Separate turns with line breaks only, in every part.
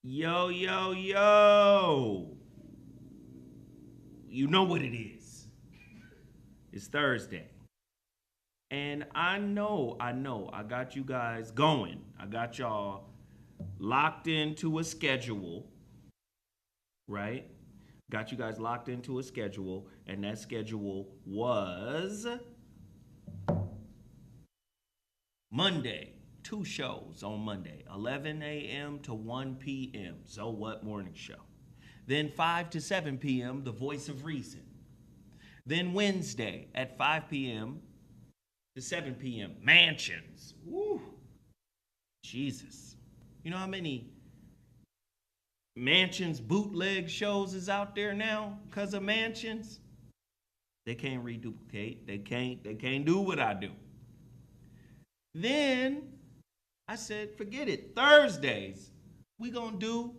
Yo, yo, yo. You know what it is. It's Thursday. And I got you guys going. I got y'all locked into a schedule, right? Got you guys locked into a schedule, and that schedule was Monday. Two shows on Monday, 11 a.m. to 1 p.m. So What Morning Show. Then 5 to 7 p.m., The Voice of Reason. Then Wednesday at 5 p.m. to 7 p.m., Mansions. Woo! Jesus. You know how many Mansions bootleg shows is out there now because of Mansions? They can't reduplicate. They can't do what I do. Then I said, forget it. Thursdays, we gonna do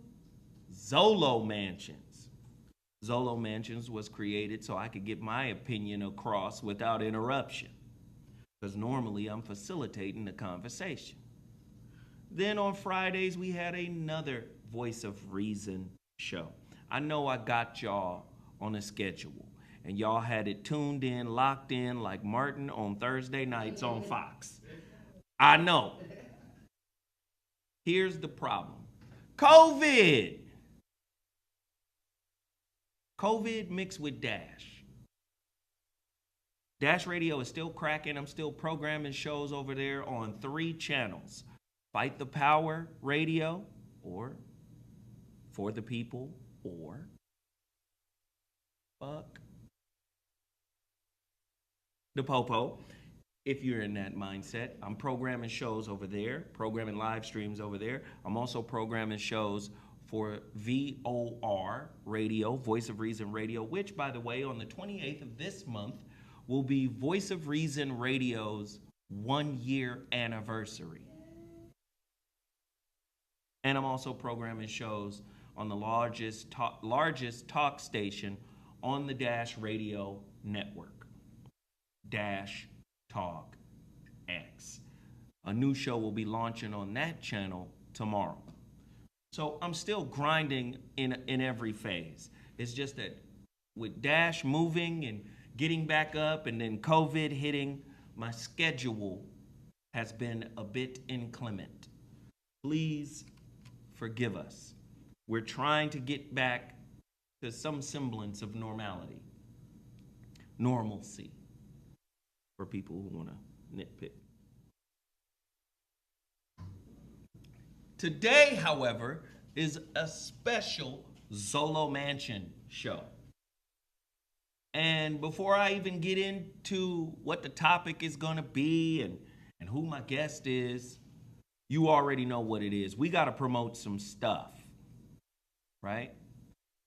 ZOLO Mansions. ZOLO Mansions was created so I could get my opinion across without interruption. Because normally I'm facilitating the conversation. Then on Fridays, we had another Voice of Reason show. I know I got y'all on a schedule. And y'all had it tuned in, locked in like Martin on Thursday nights on Fox. I know. Here's the problem. COVID mixed with Dash. Dash Radio is still cracking. I'm still programming shows over there on 3 channels. Fight the Power Radio, or For the People, or Fuck the Popo. If you're in that mindset, I'm programming shows over there, programming live streams over there. I'm also programming shows for VOR Radio, Voice of Reason Radio, which, by the way, on the 28th of this month, will be Voice of Reason Radio's 1-year anniversary. And I'm also programming shows on the largest talk station on the Dash Radio network, Dash Talk X. A new show will be launching on that channel tomorrow. So I'm still grinding in every phase. It's just that with Dash moving and getting back up and then COVID hitting, my schedule has been a bit inclement. Please forgive us. We're trying to get back to some semblance of normality. Normalcy. For people who want to nitpick. Today, however, is a special ZOLO Mansion show. And before I even get into what the topic is going to be and who my guest is, you already know what it is. We got to promote some stuff, right?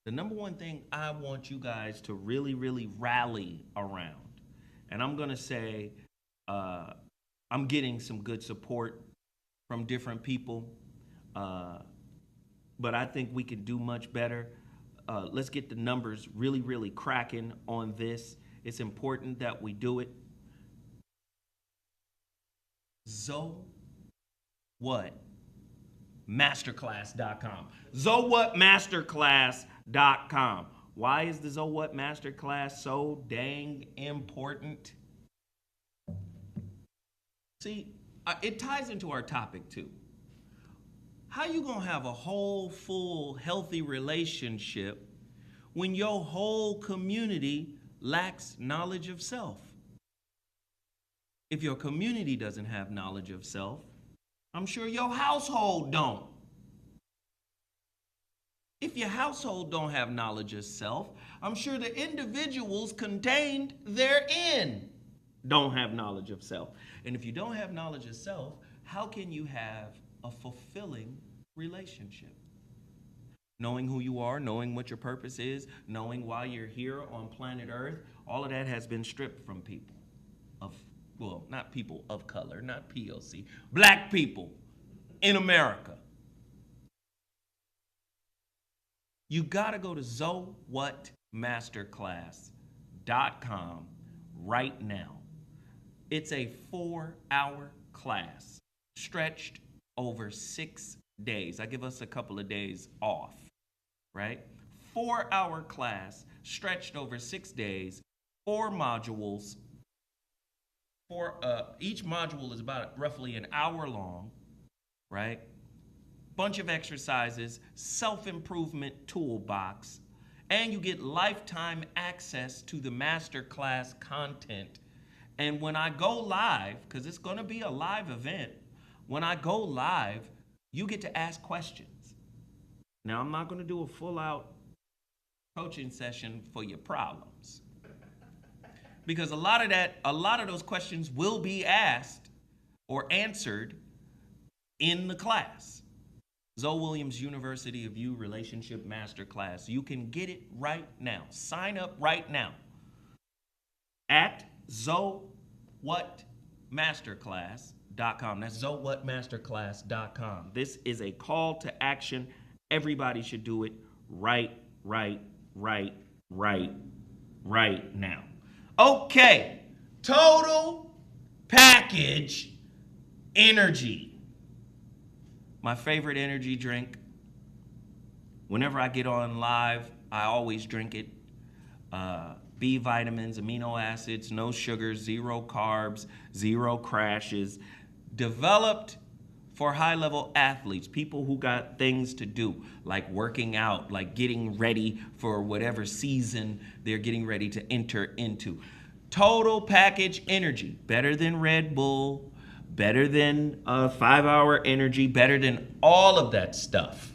The number one thing I want you guys to really, really rally around, and I'm going to say I'm getting some good support from different people, but I think we can do much better. Let's get the numbers really, really cracking on this. It's important that we do it. ZOWhatMasterclass.com. ZOWhatMasterclass.com. Why is the ZOWhat Masterclass so dang important? See, it ties into our topic too. How you gonna have a whole, full, healthy relationship when your whole community lacks knowledge of self? If your community doesn't have knowledge of self, I'm sure your household don't. If your household don't have knowledge of self, I'm sure the individuals contained therein don't have knowledge of self. And if you don't have knowledge of self, how can you have a fulfilling relationship? Knowing who you are, knowing what your purpose is, knowing why you're here on planet Earth, all of that has been stripped from people well, not people of color, not POC, black people in America. You gotta go to ZOWhatMasterclass.com right now. It's a 4-hour class stretched over 6 days. I give us a couple of days off, right? 4-hour class stretched over 6 days, 4 modules. Each module is about roughly an hour long, right? Bunch of exercises, self-improvement toolbox, and you get lifetime access to the masterclass content. And when I go live, because it's going to be a live event, when I go live, you get to ask questions. Now, I'm not going to do a full-out coaching session for your problems, because a lot of those questions will be asked or answered in the class. Zoe Williams, University of U Relationship Masterclass. You can get it right now. Sign up right now at ZOWhatMasterclass.com. That's ZOWhatMasterclass.com. This is a call to action. Everybody should do it right now. Okay, total package energy. My favorite energy drink. Whenever I get on live, I always drink it. B vitamins, amino acids, no sugars, 0 carbs, 0 crashes. Developed for high-level athletes, people who got things to do, like working out, like getting ready for whatever season they're getting ready to enter into. Total package energy, better than Red Bull, better than 5-hour energy, better than all of that stuff.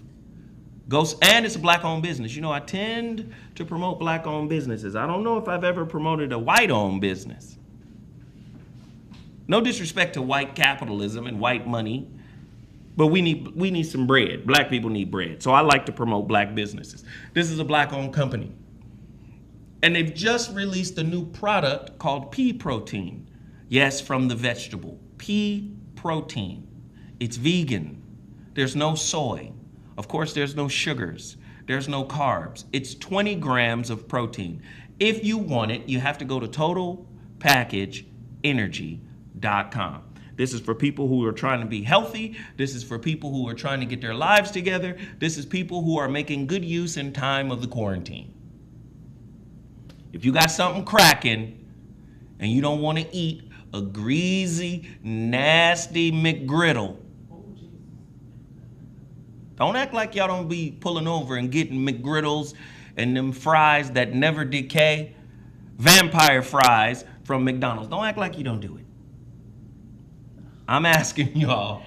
And it's a black-owned business. You know, I tend to promote black-owned businesses. I don't know if I've ever promoted a white-owned business. No disrespect to white capitalism and white money, but we need some bread. Black people need bread. So I like to promote black businesses. This is a black-owned company. And they've just released a new product called pea protein. Yes, from the vegetable. Pea protein. It's vegan. There's no soy. Of course, there's no sugars. There's no carbs. It's 20 grams of protein. If you want it, you have to go to totalpackageenergy.com. This is for people who are trying to be healthy. This is for people who are trying to get their lives together. This is people who are making good use in time of the quarantine. If you got something cracking and you don't want to eat a greasy, nasty McGriddle, don't act like y'all don't be pulling over and getting McGriddles and them fries that never decay, vampire fries from McDonald's. Don't act like you don't do it. I'm asking y'all,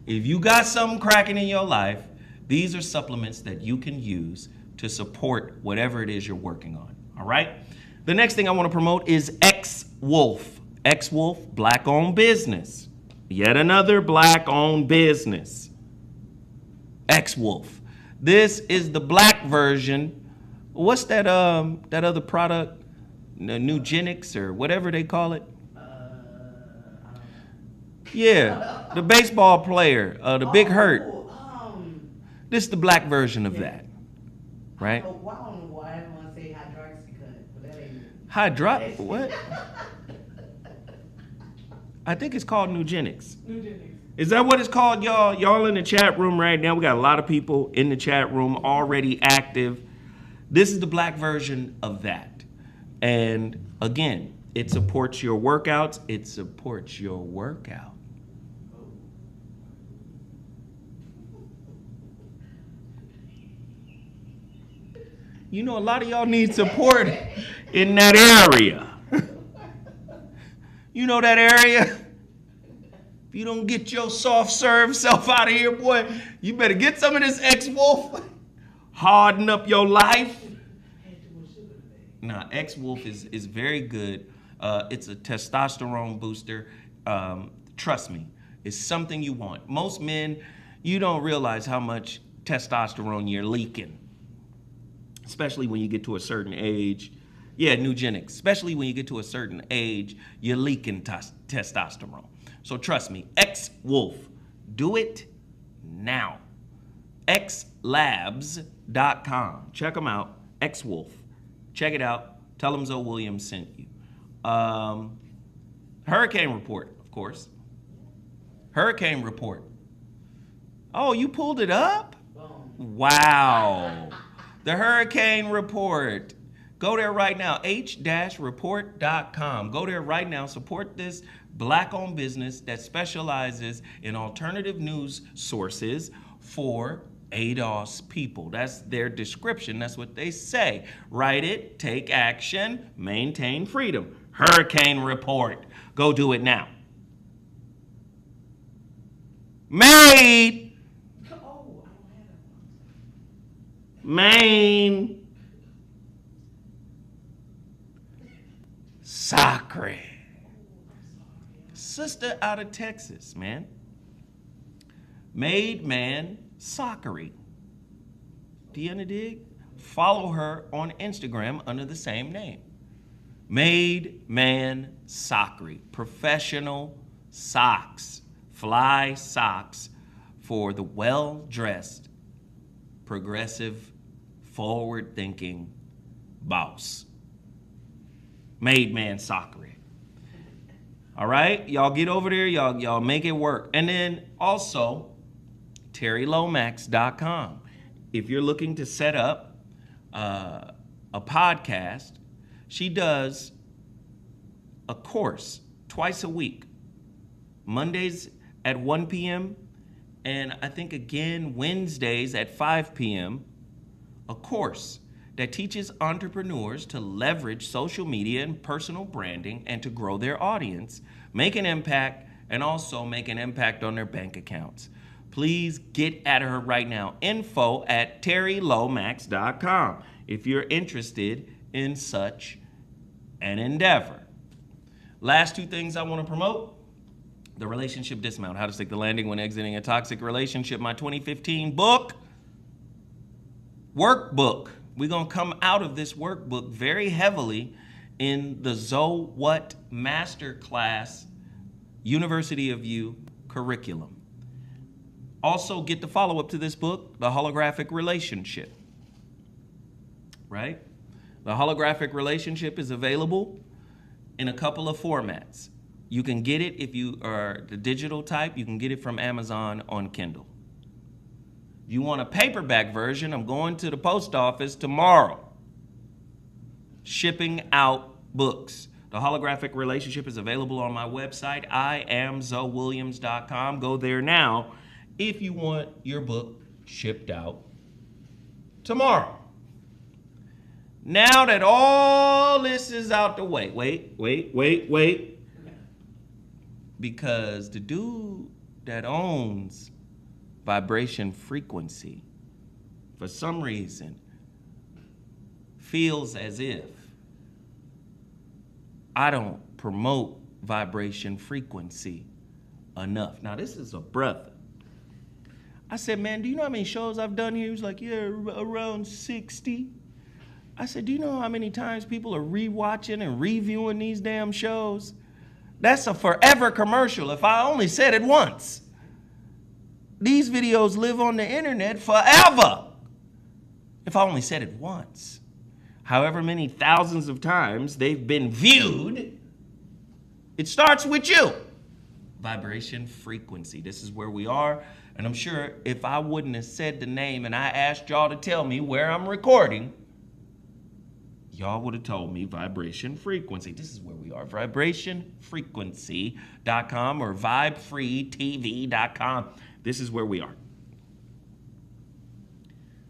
if you got something cracking in your life, these are supplements that you can use to support whatever it is you're working on, all right? The next thing I want to promote is X-Wolf. X-Wolf, black-owned business. Yet another black-owned business. X-Wolf. This is the black version. What's that other product? Nugenics or whatever they call it? Yeah, the baseball player, the Big Hurt. This is the black version of that, right?
I don't know why I want to say hydroxycut, but that ain't it.
What? I think it's called Nugenics.
Nugenics.
Is that what it's called, y'all? Y'all in the chat room right now. We got a lot of people in the chat room already active. This is the black version of that. And again, it supports your workouts. It supports your workout. You know, a lot of y'all need support in that area. You know that area? If you don't get your soft serve self out of here, boy, you better get some of this X-Wolf. Harden up your life. Nah, X-Wolf is very good. It's a testosterone booster. Trust me, it's something you want. Most men, you don't realize how much testosterone you're leaking, especially when you get to a certain age. Yeah, Nugenics. Especially when you get to a certain age, you're leaking testosterone. So trust me, X-Wolf, do it now. xlabs.com. Check them out. X-Wolf. Check it out. Tell them Zoe Williams sent you. Hurricane report, of course. Hurricane report. Oh, you pulled it up?
Boom.
Wow. The Hurricane Report. Go there right now, h-report.com. Go there right now. Support this Black-owned business that specializes in alternative news sources for ADOS people. That's their description. That's what they say. Write it, take action, maintain freedom. Hurricane Report. Go do it now. Made.
Oh, I don't have that.
Main. Sacre. Sister out of Texas, man. Made man Soccery. Do you dig? Follow her on Instagram under the same name. Made man Soccery. Professional socks. Fly socks for the well-dressed, progressive, forward-thinking boss. Made man Soccery. All right, y'all get over there, y'all make it work. And then also terrylomax.com. If you're looking to set up a podcast, she does a course twice a week, Mondays at 1 p.m. and I think again Wednesdays at 5 p.m. a course that teaches entrepreneurs to leverage social media and personal branding and to grow their audience, make an impact, and also make an impact on their bank accounts. Please get at her right now. info@terrylomax.com if you're interested in such an endeavor. Last two things I want to promote. The Relationship Dismount, How to Stick the Landing When Exiting a Toxic Relationship, my 2015 book, workbook. We're going to come out of this workbook very heavily in the ZOLO Masterclass University of U curriculum. Also, get the follow-up to this book, The Holographic Relationship. Right? The Holographic Relationship is available in a couple of formats. You can get it if you are the digital type. You can get it from Amazon on Kindle. If you want a paperback version, I'm going to the post office tomorrow, shipping out books. The Holographic Relationship is available on my website, iamzowilliams.com. Go there now if you want your book shipped out tomorrow. Now that all this is out the way, wait. Because the dude that owns Vibration Frequency, for some reason, feels as if I don't promote Vibration Frequency enough. Now, this is a brother. I said, man, do you know how many shows I've done here? He was like, yeah, around 60. I said, do you know how many times people are rewatching and reviewing these damn shows? That's a forever commercial if I only said it once. These videos live on the internet forever if I only said it once. However many thousands of times they've been viewed, it starts with you. Vibration Frequency. This is where we are. And I'm sure if I wouldn't have said the name and I asked y'all to tell me where I'm recording, y'all would have told me Vibration Frequency. This is where we are. VibrationFrequency.com or VibeFreeTV.com. This is where we are.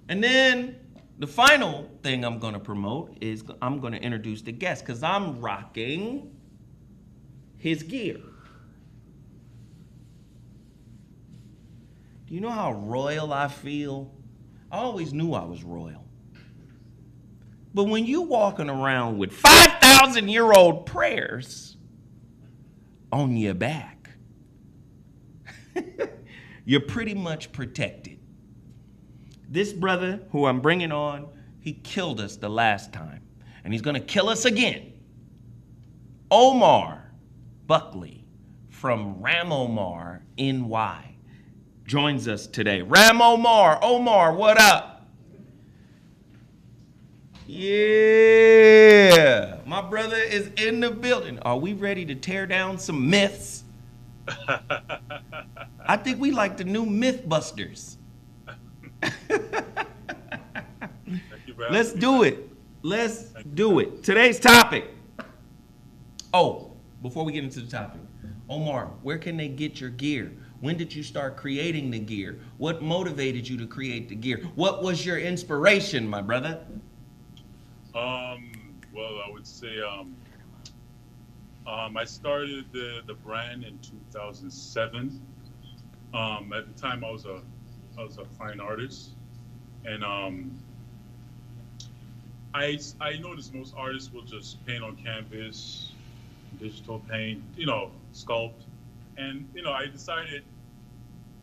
And then the final thing I'm going to promote is I'm going to introduce the guest because I'm rocking his gear. Do you know how royal I feel? I always knew I was royal. But when you walking around with 5,000-year-old prayers on your back, you're pretty much protected. This brother who I'm bringing on, he killed us the last time, and he's going to kill us again. Omar Buckley from Ramomar, NY, joins us today. Ramomar, Omar, what up? Yeah, my brother is in the building. Are we ready to tear down some myths? I think we like the new Mythbusters. Let's do it. Let's do it. Today's topic. Oh, before we get into the topic, Omar, where can they get your gear? When did you start creating the gear? What motivated you to create the gear? What was your inspiration, my brother?
Well, I would say I started the brand in 2007. At the time, I was a fine artist, and I noticed most artists will just paint on canvas, digital paint, sculpt, and I decided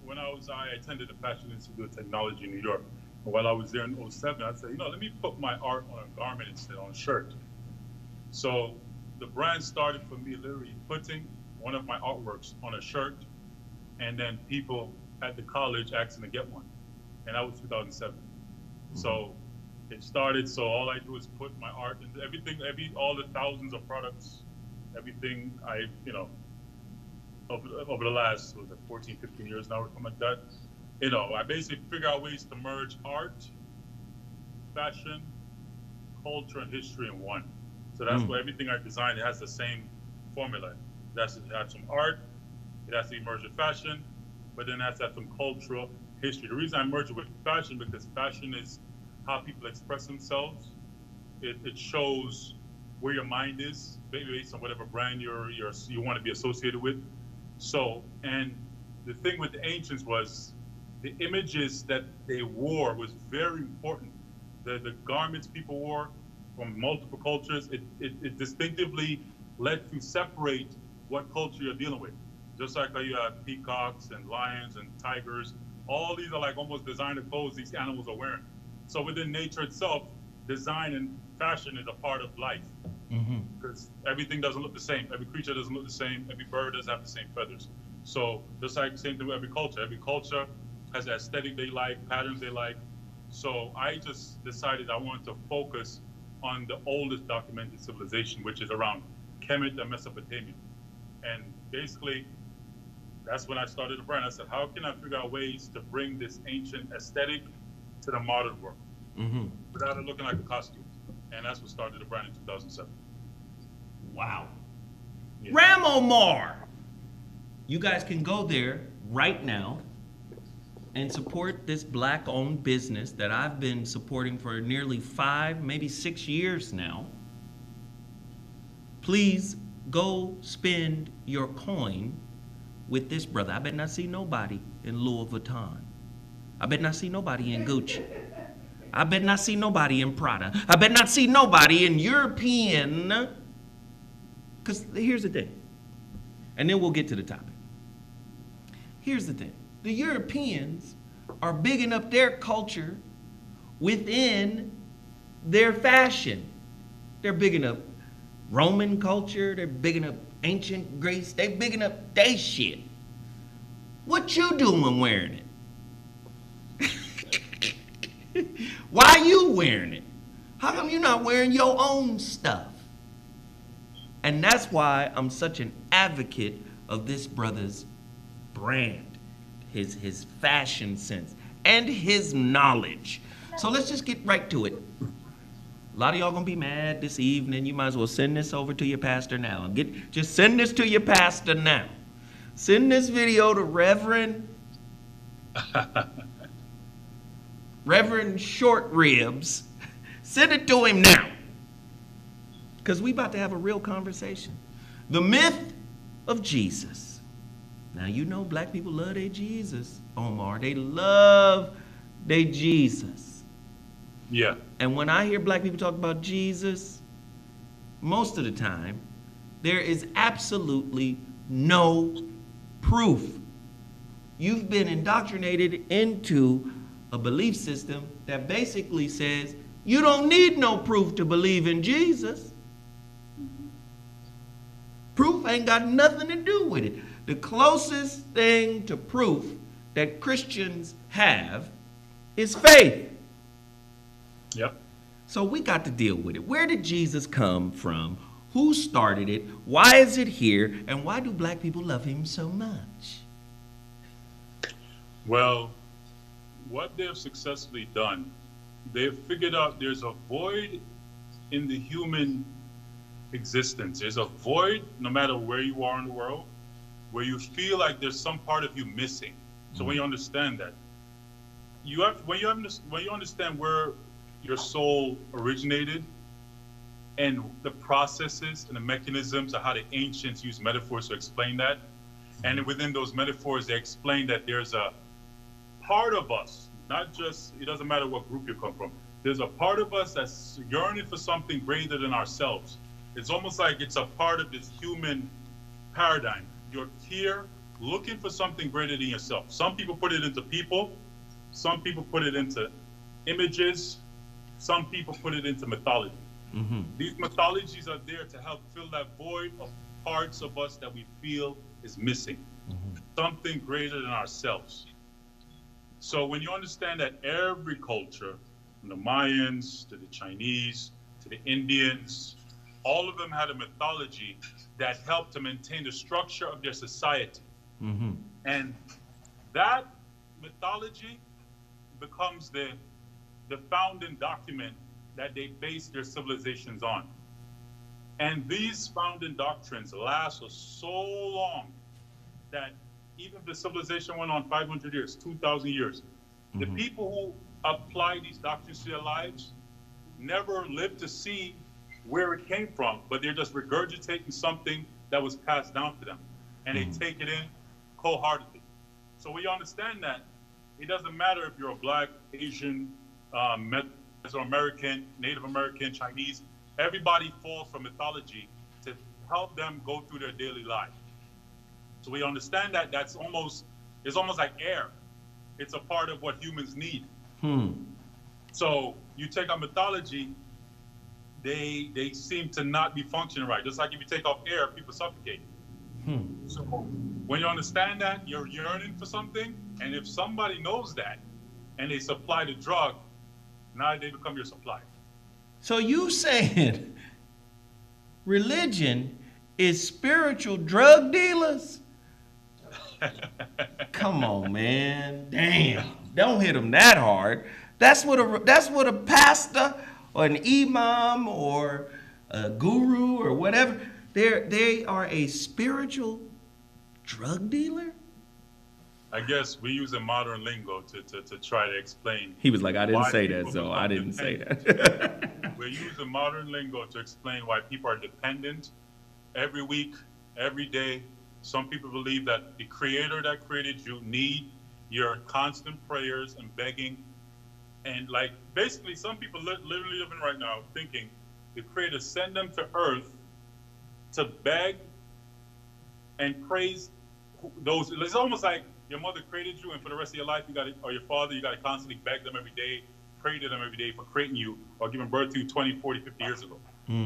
when I attended the Fashion Institute of Technology in New York. And while I was there in 2007, I said, let me put my art on a garment instead, on a shirt. So the brand started for me literally putting one of my artworks on a shirt, and then people at the college asking to get one, and that was 2007. Mm-hmm. So it started. So all I do is put my art into everything, all the thousands of products, everything over the last 14, 15 years now or something like that. I basically figure out ways to merge art, fashion, culture, and history in one. So that's why everything I design, it has the same formula. It has to have some art, it has to be merged with fashion, but then it has to have some cultural history. The reason I merge it with fashion, because fashion is how people express themselves. It shows where your mind is, based on whatever brand you want to be associated with. So, and the thing with the ancients was the images that they wore was very important. The garments people wore from multiple cultures, it distinctively led to separate what culture you're dealing with. Just like how you have peacocks and lions and tigers, all these are like almost designer clothes these animals are wearing. So within nature itself, design and fashion is a part of life. Because everything doesn't look the same. Every creature doesn't look the same. Every bird doesn't have the same feathers. So just like the same thing with every culture. Every culture has the aesthetic they like, patterns they like. So I just decided I wanted to focus on the oldest documented civilization, which is around Kemet and Mesopotamia. And basically, that's when I started the brand. I said, how can I figure out ways to bring this ancient aesthetic to the modern world without it looking like a costume? And that's what started the brand in 2007.
Wow. Yeah. Ramomar! You guys can go there right now and support this black-owned business that I've been supporting for nearly 5, maybe 6 years now. Please go spend your coin with this brother. I bet not see nobody in Louis Vuitton. I bet not see nobody in Gucci. I bet not see nobody in Prada. I bet not see nobody in European. Because here's the thing. And then we'll get to the topic. Here's the thing. The Europeans are bigging up their culture within their fashion. They're bigging up Roman culture. They're bigging up ancient Greece. They're bigging up their shit. What you doing wearing it? Why are you wearing it? How come you're not wearing your own stuff? And that's why I'm such an advocate of this brother's brand, his fashion sense, and his knowledge. So let's just get right to it. A lot of y'all gonna be mad this evening. You might as well send this over to your pastor now. Just send this to your pastor now. Send this video to Reverend Short Ribs. Send it to him now. Because we about to have a real conversation. The myth of Jesus. Now, you know black people love their Jesus, Omar. They love their Jesus.
Yeah.
And when I hear black people talk about Jesus, most of the time, there is absolutely no proof. You've been indoctrinated into a belief system that basically says you don't need no proof to believe in Jesus. Proof ain't got nothing to do with it. The closest thing to proof that Christians have is faith.
Yep.
So we got to deal with it. Where did Jesus come from? Who started it? Why is it here? And why do black people love him so much?
Well, what they've successfully done, they've figured out there's a void in the human existence. There's a void, no matter where you are in the world, where you feel like there's some part of you missing. So when you understand that, when you understand where your soul originated and the processes and the mechanisms of how the ancients use metaphors to explain that, and within those metaphors, they explain that there's a part of us, not just, it doesn't matter what group you come from, there's a part of us that's yearning for something greater than ourselves. It's almost like it's a part of this human paradigm. You're here looking for something greater than yourself. Some people put it into people, some people put it into images, some people put it into mythology. Mm-hmm. These mythologies are there to help fill that void of parts of us that we feel is missing, something greater than ourselves. So when you understand that every culture, from the Mayans to the Chinese to the Indians, all of them had a mythology that helped to maintain the structure of their society. Mm-hmm. And that mythology becomes the founding document that they base their civilizations on. And these founding doctrines last for so long that even if the civilization went on 500 years, 2,000 years, the people who apply these doctrines to their lives never lived to see where it came from, but they're just regurgitating something that was passed down to them. And they take it in wholeheartedly. So when you understand that, it doesn't matter if you're a Black, Asian, Mesoamerican, Native American, Chinese, everybody falls from mythology to help them go through their daily life. So we understand that it's almost like air. It's a part of what humans need. So you take out mythology, they seem to not be functioning right. Just like if you take off air, people suffocate. So when you understand that, you're yearning for something, and if somebody knows that and they supply the drug, now they become your supplier.
So you saying religion is spiritual drug dealers? Come on, man. Damn. Don't hit them that hard. That's what a pastor or an imam or a guru or whatever, they are a spiritual drug dealer?
I guess we use a modern lingo to try to explain.
He was like, I didn't say that, so I didn't say that.
We use a modern lingo to explain why people are dependent every week, every day. Some people believe that the creator that created you need your constant prayers and begging. And like, basically, some people literally living right now thinking the creator sent them to earth to beg and praise those. It's almost like your mother created you, and for the rest of your life, or your father, you got to constantly beg them every day, pray to them every day for creating you or giving birth to you 20, 40, 50 years ago.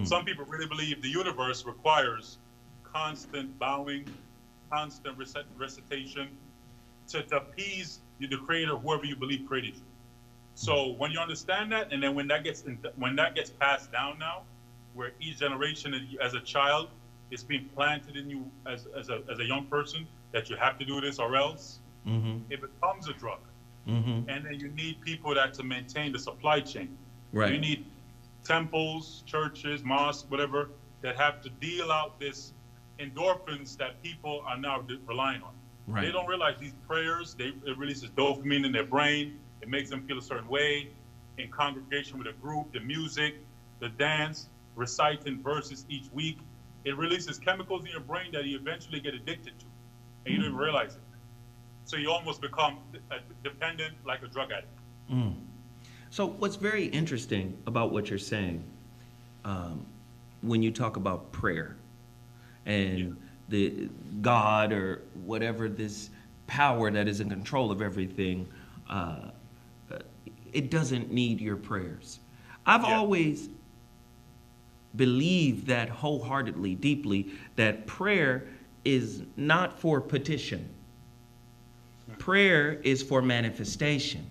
Some people really believe the universe requires constant bowing, constant recitation to appease the creator, whoever you believe created you. So when you understand that, and then when that gets passed down now, where each generation as a child, it's being planted in you as a young person that you have to do this or else, it becomes a drug. And then you need people to maintain the supply chain. Right. You need temples, churches, mosques, whatever, that have to deal out this endorphins that people are now relying on. Right. They don't realize these prayers, it releases dopamine in their brain. It makes them feel a certain way in congregation with a group, the music, the dance, reciting verses each week. It releases chemicals in your brain that you eventually get addicted to, and you don't even realize it. So you almost become dependent like a drug addict.
So what's very interesting about what you're saying, when you talk about prayer and the God or whatever, this power that is in control of everything, it doesn't need your prayers. I've always believed that wholeheartedly, deeply, that prayer is not for petition. Prayer is for manifestation.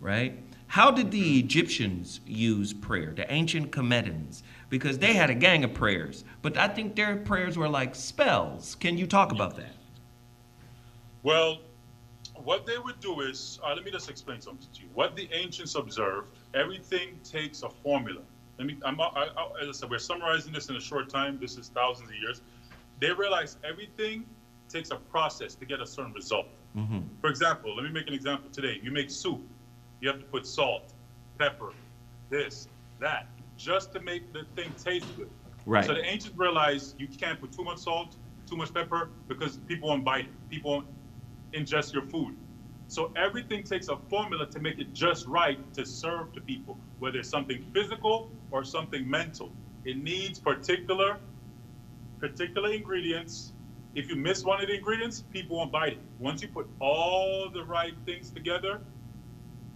Right? How did the Egyptians use prayer, the ancient Comedians? Because they had a gang of prayers, but I think their prayers were like spells. Can you talk about that?
Well, what they would do is, let me just explain something to you. What the ancients observed, everything takes a formula. As I said, we're summarizing this in a short time. This is thousands of years. They realized everything takes a process to get a certain result.
Mm-hmm.
For example, let me make an example today. You make soup. You have to put salt, pepper, this, that, just to make the thing taste good.
Right.
So the ancients realized you can't put too much salt, too much pepper, because people won't bite it. People won't ingest your food. So everything takes a formula to make it just right to serve to people, whether it's something physical or something mental. It needs particular ingredients. If you miss one of the ingredients, people won't bite it. Once you put all the right things together,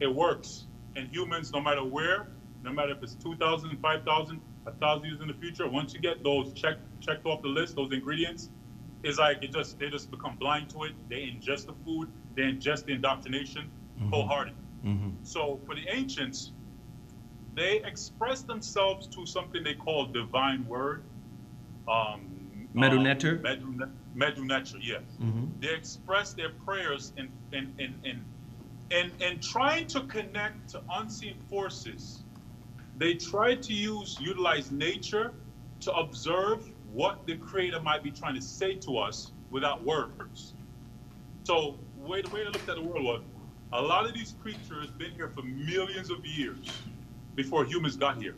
it works. And humans, no matter where, no matter if it's 2,000, 5,000, 1,000 years in the future, once you get those checked off the list, those ingredients, it's like they just become blind to it. They ingest the food, they ingest the indoctrination wholeheartedly.
Mm-hmm.
So for the ancients, they express themselves to something they call divine word.
Meduneter?
Meduneter, yes.
Mm-hmm.
They express their prayers in trying to connect to unseen forces. They try to utilize nature to observe what the Creator might be trying to say to us without words. So the way they looked at the world was, a lot of these creatures been here for millions of years before humans got here.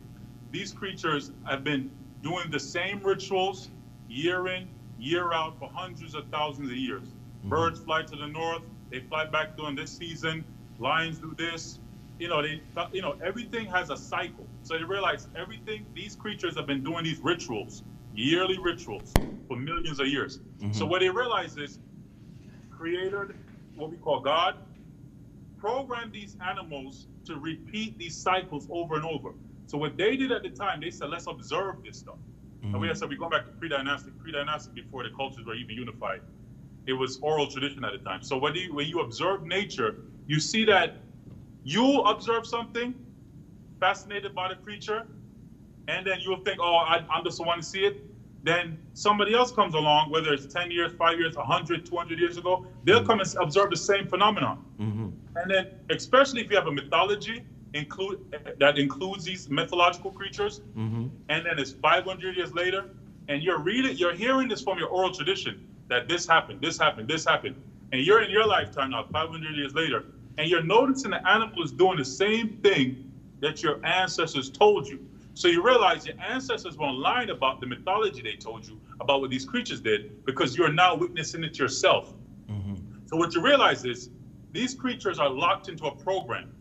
These creatures have been doing the same rituals year in, year out for hundreds of thousands of years. Mm-hmm. Birds fly to the north, they fly back during this season. Lions do this. Everything has a cycle. So they realize these creatures have been doing these rituals, yearly rituals, for millions of years. Mm-hmm. So what they realize is, Creator, what we call God, programmed these animals to repeat these cycles over and over. So what they did at the time, they said, let's observe this stuff. Mm-hmm. And we said, we go back to pre-dynastic before the cultures were even unified. It was oral tradition at the time. So when you observe nature, you see that you observe something, fascinated by the creature, and then you'll think, oh, I'm just the one to see it. Then somebody else comes along, whether it's 10 years, 5 years, 100, 200 years ago, they'll come and observe the same phenomenon. Mm-hmm. And then, especially if you have a mythology that includes these mythological creatures, mm-hmm. and then it's 500 years later, and you're hearing this from your oral tradition, that this happened, and you're in your lifetime now, 500 years later, and you're noticing the animal is doing the same thing that your ancestors told you. So you realize your ancestors weren't lying about the mythology they told you about what these creatures did, because you're now witnessing it yourself. Mm-hmm. So what you realize is these creatures are locked into a program,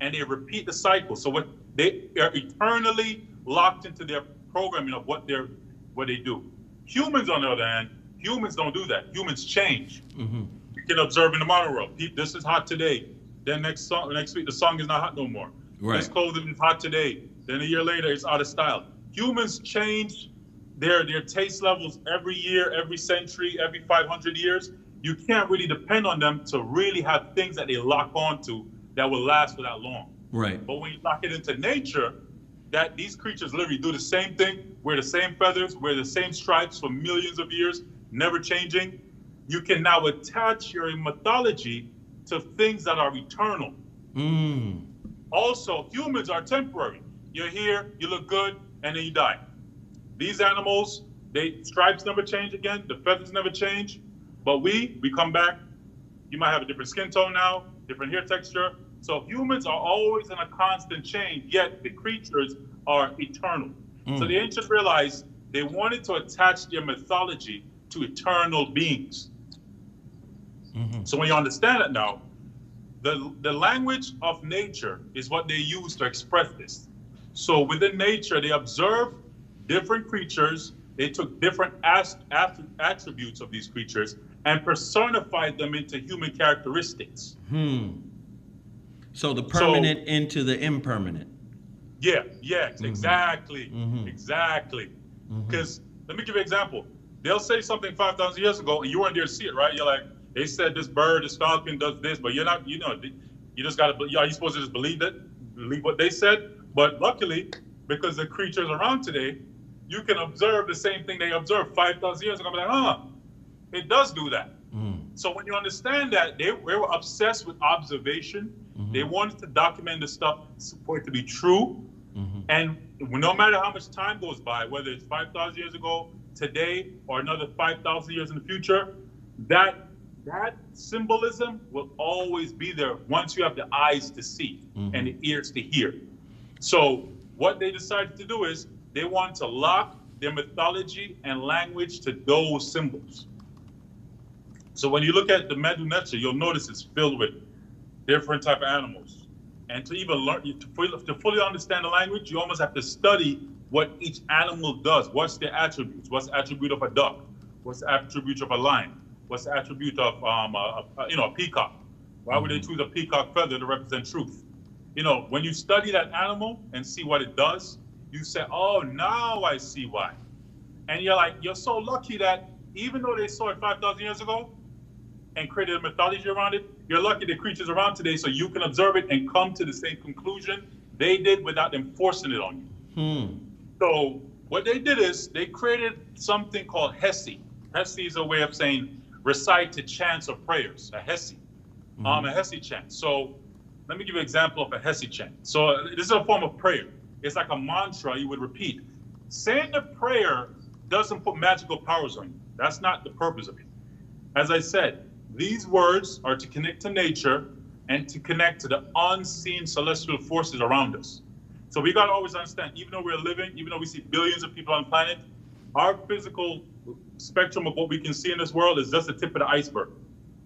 and they repeat the cycle. So they are eternally locked into their programming of what they do. Humans, on the other hand, humans don't do that. Humans change. Mm-hmm. You can observe in the modern world. This is hot today. Then next week, the song is not hot no more. Right. This clothing is hot today. Then a year later, it's out of style. Humans change their taste levels every year, every century, every 500 years. You can't really depend on them to really have things that they lock onto that will last for that long.
Right.
But when you lock it into nature, that these creatures literally do the same thing, wear the same feathers, wear the same stripes for millions of years, never changing. You can now attach your mythology to things that are eternal. Mm. Also, humans are temporary. You're here, you look good, and then you die. These animals, stripes never change again, the feathers never change, but we come back. You might have a different skin tone now, different hair texture. So humans are always in a constant change, yet the creatures are eternal. Mm. So the ancients realized they wanted to attach their mythology to eternal beings. Mm-hmm. So when you understand it now, the language of nature is what they use to express this. So within nature, they observed different creatures. They took different attributes of these creatures and personified them into human characteristics.
So the permanent into the impermanent.
Yeah, mm-hmm. Exactly. Because let me give you an example. They'll say something 5,000 years ago, and you weren't there to see it, right? You're like, they said this bird, this falcon does this, but you're not, you just got to, are you supposed to just believe what they said? But luckily, because the creatures around today, you can observe the same thing they observed 5,000 years ago. I'm like, it does do that. Mm. So when you understand that, they were obsessed with observation. They wanted to document the stuff for it to be true. And no matter how much time goes by, whether it's 5,000 years ago, today, or another 5,000 years in the future, that symbolism will always be there once you have the eyes to see and the ears to hear. So what they decided to do is they want to lock their mythology and language to those symbols. So when you look at the Medu Neter, you'll notice it's filled with different type of animals. And to even learn, to fully understand the language, you almost have to study what each animal does. What's their attributes? What's the attribute of a duck? What's the attribute of a lion? What's the attribute of a peacock? Why would they choose a peacock feather to represent truth? When you study that animal and see what it does, you say, oh, now I see why. And you're so lucky that even though they saw it 5,000 years ago and created a mythology around it, you're lucky the creatures around today so you can observe it and come to the same conclusion they did without them forcing it on you. So what they did is they created something called Hesi. Hesi is a way of saying recite to chants or prayers, a Hesi, a Hesi chant. So let me give you an example of a Hesi chant. So this is a form of prayer. It's like a mantra you would repeat. Saying the prayer doesn't put magical powers on you. That's not the purpose of it. As I said, these words are to connect to nature and to connect to the unseen celestial forces around us. So we got to always understand, even though we're living, even though we see billions of people on the planet, our physical spectrum of what we can see in this world is just the tip of the iceberg.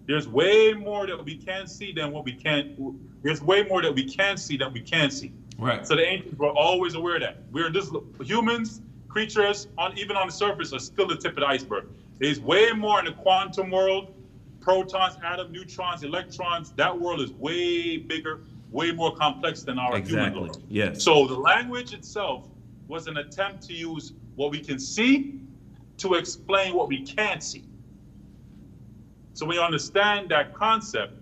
There's way more that we can see than what we can't. There's way more that we can see than we can see.
Right.
So the ancients were always aware of that. We're just humans, creatures, even on the surface, are still the tip of the iceberg. There's way more in the quantum world. Protons, atoms, neutrons, electrons. That world is way bigger, way more complex than our human world.
Yes.
So the language itself was an attempt to use what we can see to explain what we can't see. So when you understand that concept,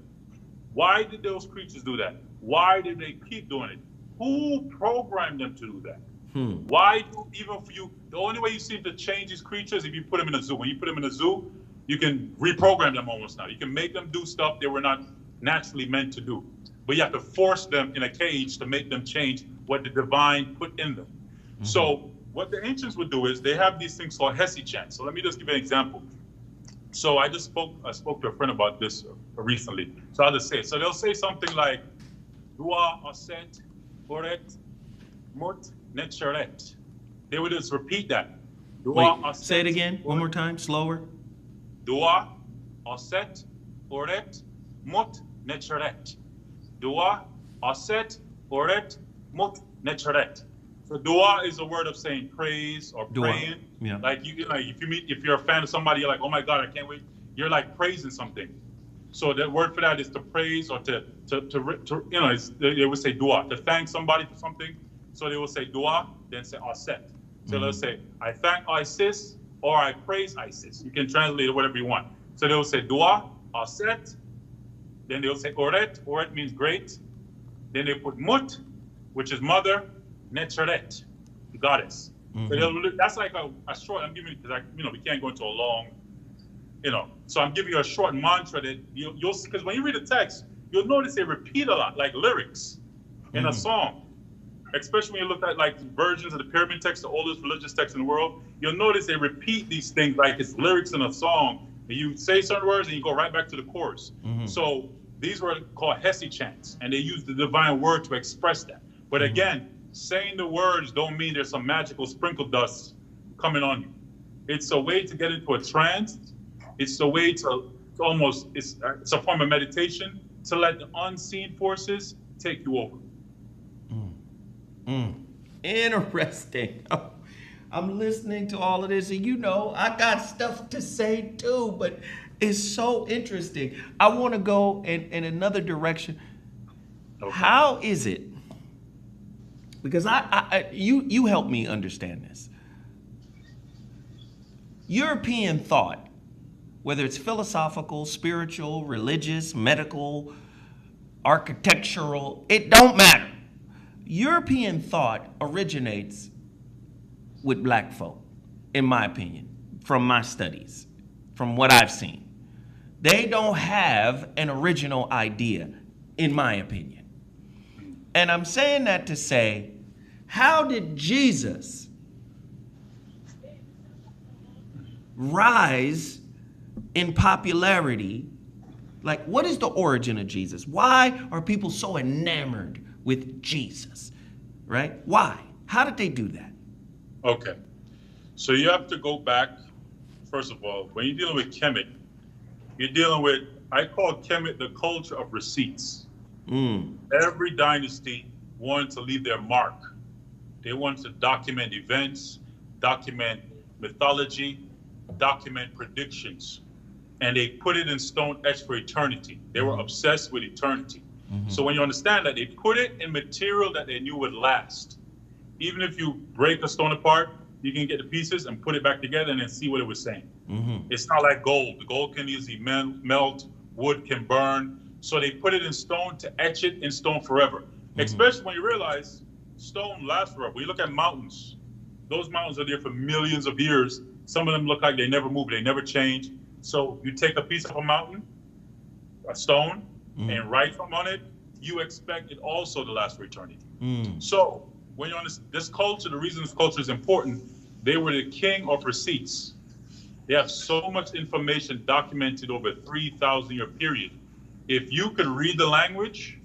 why did those creatures do that? Why did they keep doing it? Who programmed them to do that? Why do, even for you, the only way you seem to change these creatures if you put them in a zoo. When you put them in a zoo, you can reprogram them almost now. You can make them do stuff they were not naturally meant to do. But you have to force them in a cage to make them change what the divine put in them. So what the ancients would do is they have these things called Hesi chants. So let me just give you an example. So I spoke to a friend about this recently. So I'll just say it. So they'll say something like, Dua, Assad, Oret, Mut, Netcheret. They would just repeat that. Dua,
Wait, say it again, one more time, slower.
Dua, Assad, Oret, Mut, Netcheret. Dua, Assad, Oret, Mut, Netcheret. So dua is a word of saying praise or praying. Yeah. Like if you're a fan of somebody, you're like, oh my God, I can't wait. You're like praising something. So the word for that is to praise or to they would say dua, to thank somebody for something. So they will say dua, then say Assad. So they'll say, I thank Isis or I praise Isis. You can translate it whatever you want. So they will say dua, Assad. Then they'll say oret. Oret means great. Then they put mut, which is mother. Netcheret, the goddess. So that's like a short. I'm giving you because we can't go into a long, So I'm giving you a short mantra that you'll because when you read the text, you'll notice they repeat a lot, like lyrics in a song. Especially when you look at like versions of the pyramid text, the oldest religious text in the world, you'll notice they repeat these things like it's lyrics in a song. And you say certain words and you go right back to the chorus. So these were called Hesi chants, and they use the divine word to express that. But again, saying the words don't mean there's some magical sprinkle dust coming on you. It's a way to get into a trance. It's a way to almost, it's a form of meditation to let the unseen forces take you over.
Interesting. I'm listening to all of this, and I got stuff to say too, but it's so interesting. I want to go in another direction. Okay. How is it? Because you help me understand this. European thought, whether it's philosophical, spiritual, religious, medical, architectural, it don't matter. European thought originates with black folk, in my opinion, from my studies, from what I've seen. They don't have an original idea, in my opinion. And I'm saying that to say, how did Jesus rise in popularity? Like, what is the origin of Jesus? Why are people so enamored with Jesus, right? Why? How did they do that?
Okay. So you have to go back, first of all, when you're dealing with Kemet, you're dealing with, I call Kemet the culture of receipts. Every dynasty wanted to leave their mark. They wanted to document events, document mythology, document predictions. And they put it in stone etched for eternity. They were obsessed with eternity. So when you understand that, they put it in material that they knew would last. Even if you break a stone apart, you can get the pieces and put it back together and then see what it was saying. It's not like gold. Gold can easily melt, wood can burn. So they put it in stone to etch it in stone forever. Especially when you realize stone lasts forever. When you look at mountains, those mountains are there for millions of years. Some of them look like they never move, they never change. So you take a piece of a mountain, a stone, and write something on it, you expect it also to last for eternity. So when you understand this culture, the reason this culture is important, they were the king of receipts. They have so much information documented over a 3,000-year period. If you could read the language,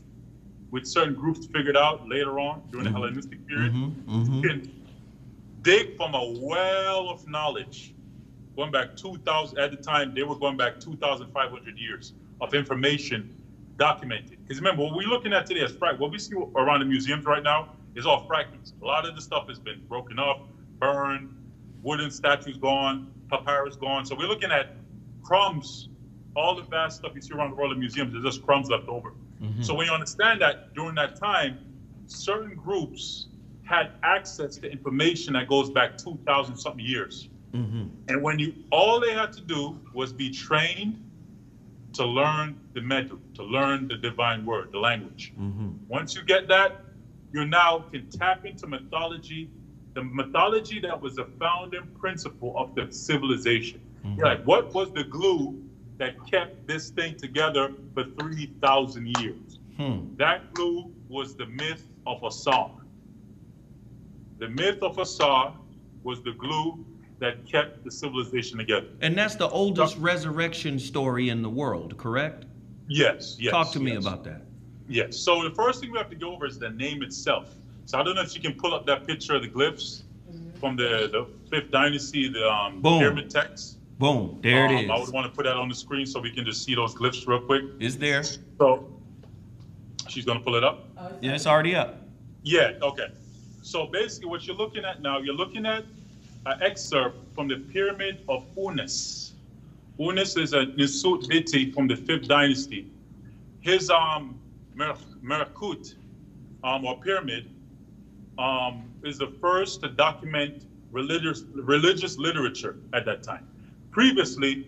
with certain groups figured out later on during the Hellenistic period, you can dig from a well of knowledge going back 2,000, at the time, they were going back 2,500 years of information documented. Because remember, what we're looking at today is fragments. What we see around the museums right now is all fragments. A lot of the stuff has been broken up, burned, wooden statues gone, papyrus gone. So we're looking at crumbs. All the vast stuff you see around the world in museums is just crumbs left over. So when you understand that during that time, certain groups had access to information that goes back 2,000 something years. And when all they had to do was be trained to learn the method, to learn the divine word, the language. Once you get that, you now can tap into mythology, the mythology that was the founding principle of the civilization. You're like, what was the glue that kept this thing together for 3,000 years? That glue was the myth of Assad. The myth of Assad was the glue that kept the civilization together.
And that's the oldest resurrection story in the world, correct?
Yes.
Talk to me about that.
Yes. So the first thing we have to go over is the name itself. So I don't know if you can pull up that picture of the glyphs from the 5th dynasty, the pyramid text.
Boom. There it is.
I would want to put that on the screen so we can just see those glyphs real quick.
It's there.
So she's going to pull it up?
Yeah, it's already up.
Yeah, okay. So basically what you're looking at now, you're looking at an excerpt from the pyramid of Unas. Unas is a Nisut Biti from the 5th dynasty. His Merkut, or pyramid, is the first to document religious literature at that time. Previously,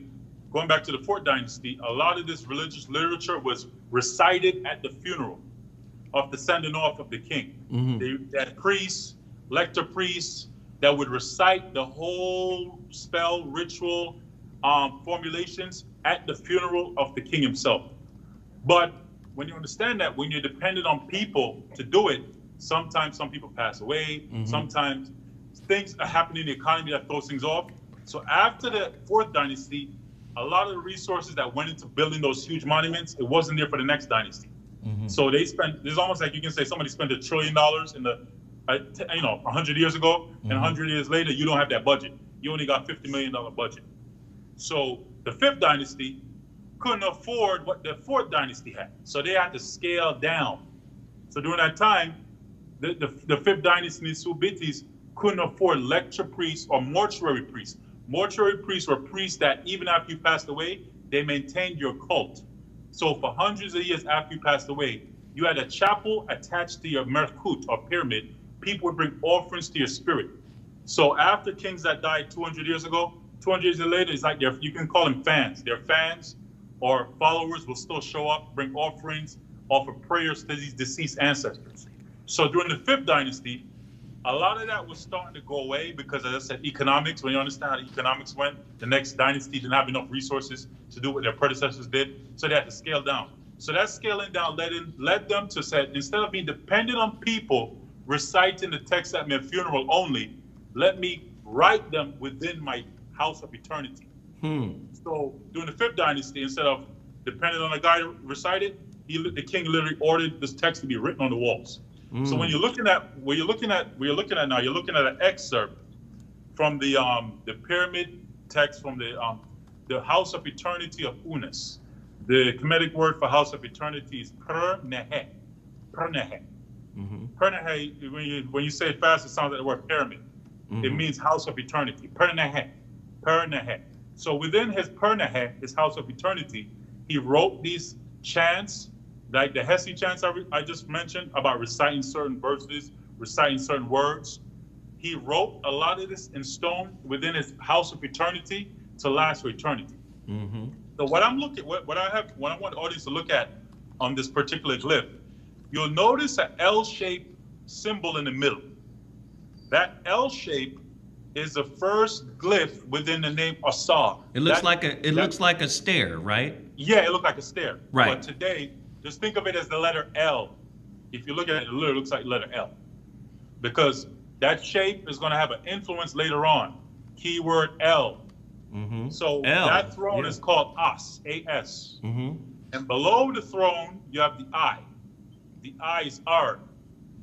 going back to the 4th dynasty, a lot of this religious literature was recited at the funeral of the sending off of the king. They had priests, lector priests, that would recite the whole spell, ritual, formulations at the funeral of the king himself. But when you understand that, when you're dependent on people to do it, sometimes some people pass away, sometimes things are happening in the economy that throws things off. So after the 4th dynasty, a lot of the resources that went into building those huge monuments, it wasn't there for the next dynasty. So they spent, it's almost like you can say somebody spent $1 trillion in the 100 years ago, and 100 years later, you don't have that budget. You only got $50 million budget. So the 5th dynasty couldn't afford what the 4th dynasty had. So they had to scale down. So during that time, the 5th dynasty Subitis couldn't afford lecture priests or mortuary priests. Mortuary priests were priests that even after you passed away, they maintained your cult. So for hundreds of years after you passed away, you had a chapel attached to your Merkut or pyramid. People would bring offerings to your spirit. So after kings that died 200 years ago, 200 years later, it's like you can call them fans. Their fans or followers will still show up, bring offerings, offer prayers to these deceased ancestors. So during the 5th dynasty, A lot of that was starting to go away because, as I said, economics, when you understand how economics went, the next dynasty didn't have enough resources to do what their predecessors did, so they had to scale down. So that scaling down led them to say, instead of being dependent on people reciting the text at my funeral only, let me write them within my house of eternity. So during the 5th dynasty, instead of depending on a guy to recite it, the king literally ordered this text to be written on the walls. So when you're looking at an excerpt from the pyramid text from the house of eternity of Unas. The Kemetic word for house of eternity is per-nehe. Per-nehe. Per-nehe, when you say it fast, it sounds like the word pyramid. It means house of eternity. Per-nehe. Per-nehe. So within his per-nehe, his house of eternity, he wrote these chants, like the Hesi chants I just mentioned about reciting certain verses, reciting certain words. He wrote a lot of this in stone within his house of eternity to last for eternity. So what I want the audience to look at on this particular glyph, you'll notice an L-shaped symbol in the middle. That L shape is the first glyph within the name Assad.
It looks like a stair, right?
Yeah, it looks like a stair.
Right.
But today, just think of it as the letter L. If you look at it, it literally looks like the letter L. Because that shape is going to have an influence later on. Keyword L. So
L.
that throne is called As, A-S. And below the throne, you have the I. The I is R.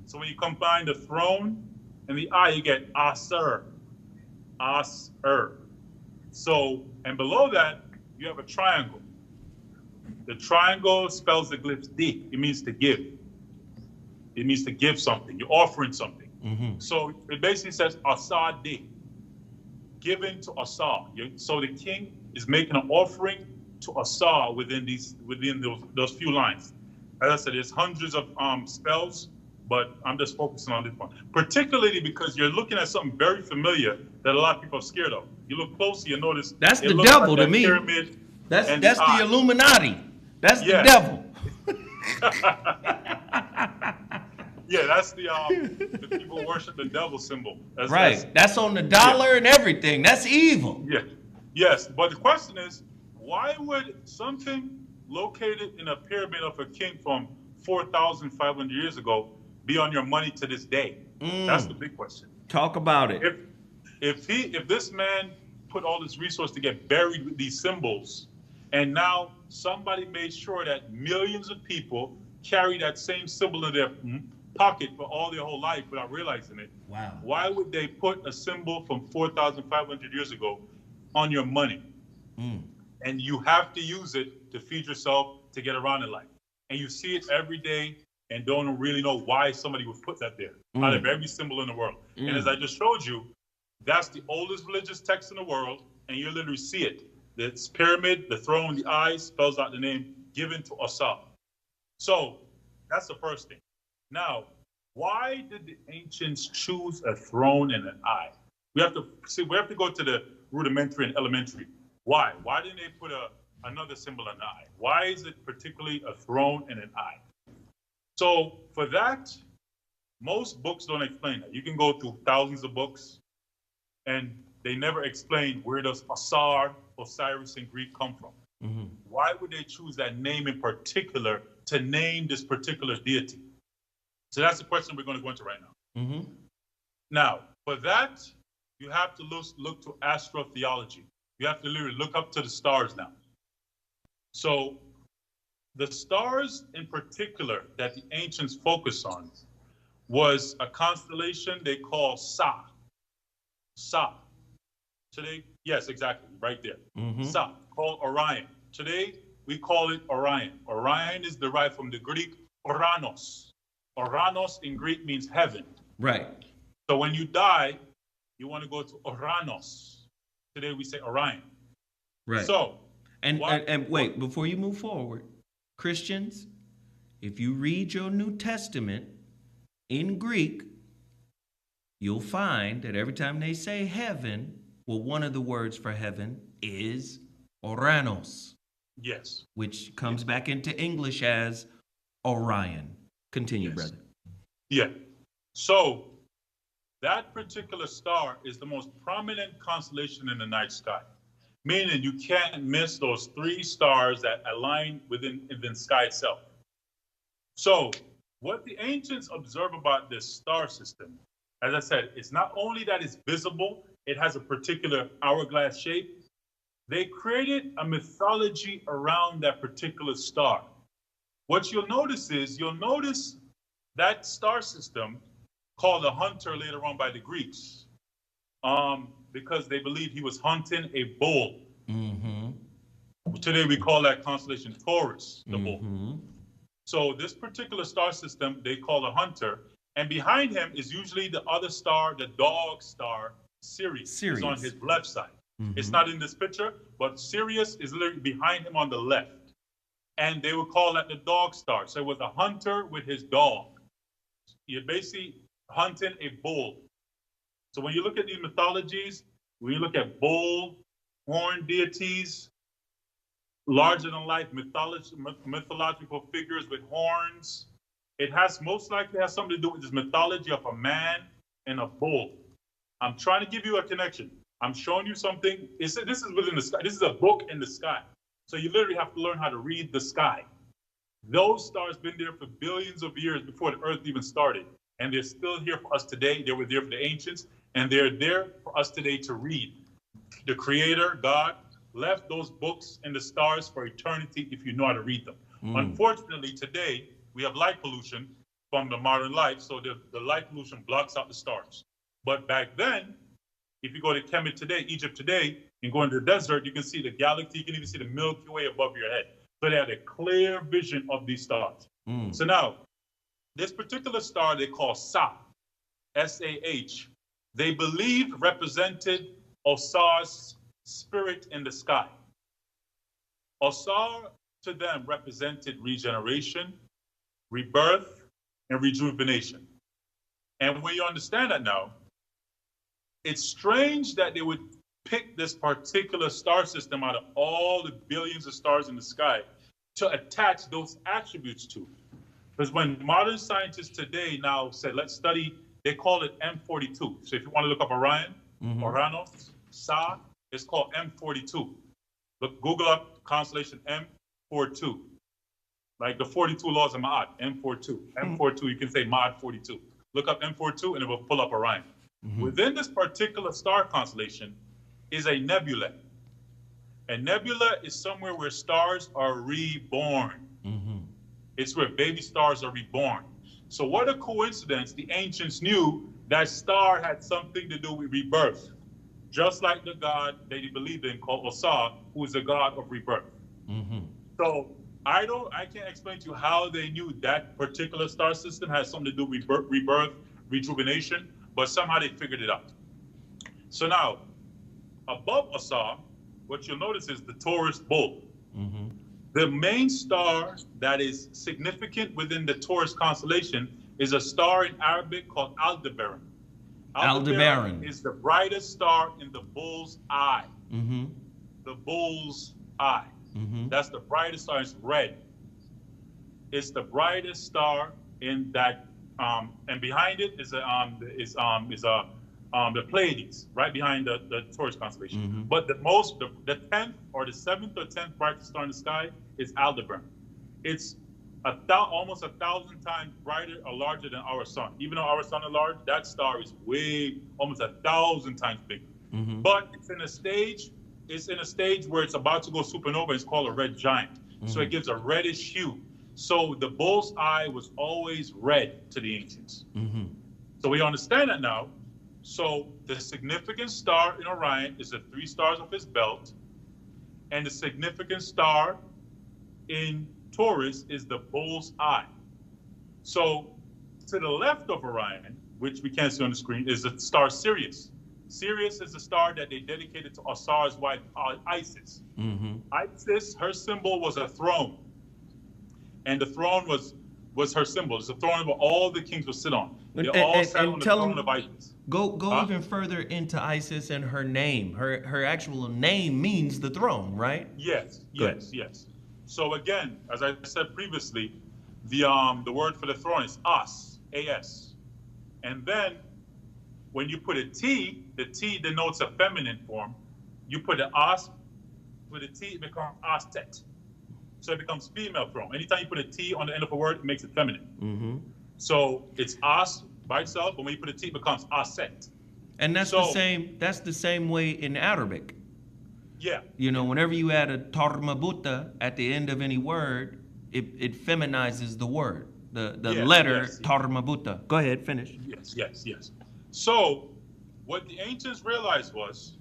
So when you combine the throne and the I, you get Aser. Aser. So, and below that, you have a triangle. The triangle spells the glyph D. It means to give. It means to give something. You're offering something. So it basically says Assad D, given to Assad. So the king is making an offering to Assad within those few lines. As I said, there's hundreds of spells, but I'm just focusing on this one, particularly because you're looking at something very familiar that a lot of people are scared of. You look closely, you notice
that's the devil to me. That's the Illuminati. That's the devil.
Yeah, that's the people who worship the devil symbol.
That's on the dollar and everything. That's evil.
Yeah. Yes, but the question is, why would something located in a pyramid of a king from 4,500 years ago be on your money to this day? That's the big question.
Talk about it.
If this man put all this resource to get buried with these symbols, and now somebody made sure that millions of people carry that same symbol in their pocket for all their whole life without realizing it.
Wow.
Why would they put a symbol from 4,500 years ago on your money? And you have to use it to feed yourself, to get around in life. And you see it every day and don't really know why somebody would put that there out of every symbol in the world. And as I just showed you, that's the oldest religious text in the world, and you literally see it. This pyramid, the throne, the eye spells out the name given to Assad. So that's the first thing. Now, why did the ancients choose a throne and an eye? We have to go to the rudimentary and elementary. Why? Why didn't they put another symbol in the eye? Why is it particularly a throne and an eye? So for that, most books don't explain that. You can go through thousands of books, and they never explain where does Assad, Osiris in Greek come from. Why would they choose that name in particular to name this particular deity? So that's the question we're going to go into right now. Now, for that, you have to look to astro-theology. You have to literally look up to the stars now. So the stars in particular that the ancients focused on was a constellation they call Sa. Sa. Today, yes, exactly, right there. Sa, called Orion. Today, we call it Orion. Orion is derived from the Greek Oranos. Oranos in Greek means heaven.
Right.
So when you die, you want to go to Oranos. Today we say Orion.
Right.
So,
and wait, before you move forward, Christians, if you read your New Testament in Greek, you'll find that every time they say heaven, well, one of the words for heaven is Oranos.
Yes.
Which comes back into English as Orion. Continue, brother.
Yeah. So that particular star is the most prominent constellation in the night sky, meaning you can't miss those 3 stars that align within the sky itself. So what the ancients observe about this star system, as I said, it's not only that it's visible, it has a particular hourglass shape. They created a mythology around that particular star. What you'll notice is, that star system called a hunter later on by the Greeks, because they believed he was hunting a bull. Today we call that constellation Taurus, the bull. So this particular star system they call a hunter, and behind him is usually the other star, the dog star, Sirius. Is on his left side. It's not in this picture, but Sirius is literally behind him on the left. And they would call that the dog star. So it was a hunter with his dog. You're basically hunting a bull. So when you look at these mythologies, when you look at bull, horn deities, larger than life mythological figures with horns, it has most likely has something to do with this mythology of a man and a bull. I'm trying to give you a connection. I'm showing you something. This is within the sky. This is a book in the sky. So you literally have to learn how to read the sky. Those stars been there for billions of years before the earth even started. And they're still here for us today. They were there for the ancients. And they're there for us today to read. The Creator, God, left those books in the stars for eternity if you know how to read them. Unfortunately, today, we have light pollution from the modern life. So the light pollution blocks out the stars. But back then, if you go to Kemet today, Egypt today, and go into the desert, you can see the galaxy, you can even see the Milky Way above your head. So they had a clear vision of these stars. So now, this particular star they call Sah, S-A-H, they believed represented Osir's spirit in the sky. Osir to them represented regeneration, rebirth, and rejuvenation. And when you understand that now, it's strange that they would pick this particular star system out of all the billions of stars in the sky to attach those attributes to. Because when modern scientists today now said, let's study, they call it M42. So if you want to look up Orion, Oranos, Sa, it's called M42. Look, Google up constellation M42. Like the 42 laws of Ma'at, M42. M42, you can say Ma'at 42. Look up M42 and it will pull up Orion. Within this particular star constellation is a nebula. A nebula is somewhere where stars are reborn. It's where baby stars are reborn. So what a coincidence, the ancients knew that star had something to do with rebirth. Just like the god they believed in called Osir, who is the god of rebirth. So I can't explain to you how they knew that particular star system has something to do with rebirth, rejuvenation, but somehow they figured it out. So now, above Osir, what you'll notice is the Taurus bull. The main star that is significant within the Taurus constellation is a star in Arabic called Aldebaran. Aldebaran is the brightest star in the bull's eye. The bull's eye. That's the brightest star. It's red. It's the brightest star in that, and behind it is the Pleiades, right behind the Taurus constellation. But the 10th or the 7th or 10th brightest star in the sky is Aldebaran. It's almost 1,000 times brighter or larger than our sun. Even though our sun is large, that star is almost 1,000 times bigger. But it's in a stage where it's about to go supernova. It's called a red giant. So it gives a reddish hue. So the bull's eye was always red to the ancients. So we understand that now. So the significant star in Orion is the 3 stars of his belt, and the significant star in Taurus is the bull's eye. So to the left of Orion, which we can't see on the screen, is the star Sirius. Sirius is the star that they dedicated to Osir's wife, Isis. Isis, her symbol was a throne, and the throne was her symbol. It's a throne where all the kings would sit on. They all sat on the throne of Isis.
Go even further into Isis and her name. Her actual name means the throne, right?
Yes. So again, as I said previously, the word for the throne is As, A-S. And then when you put a T, the T denotes a feminine form. You put an As with a T, it becomes Astet. So it becomes female form. Anytime you put a T on the end of a word, it makes it feminine.
Mm-hmm.
So it's As by itself, but when you put a T, it becomes Aset.
And that's the same way in Arabic.
Yeah.
You know, whenever you add a tarmabuta at the end of any word, it feminizes the word. The letter tarmabuta. Go ahead, finish.
Yes. So what the ancients realized was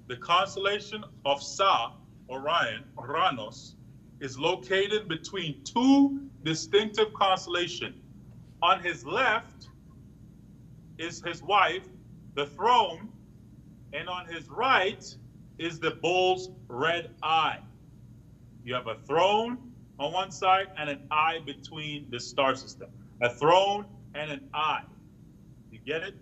the constellation of Sa, Orion, Uranos, is located between two distinctive constellations. On his left is his wife, the throne, and on his right is the bull's red eye. You have a throne on one side and an eye between the star system. A throne and an eye. You get it?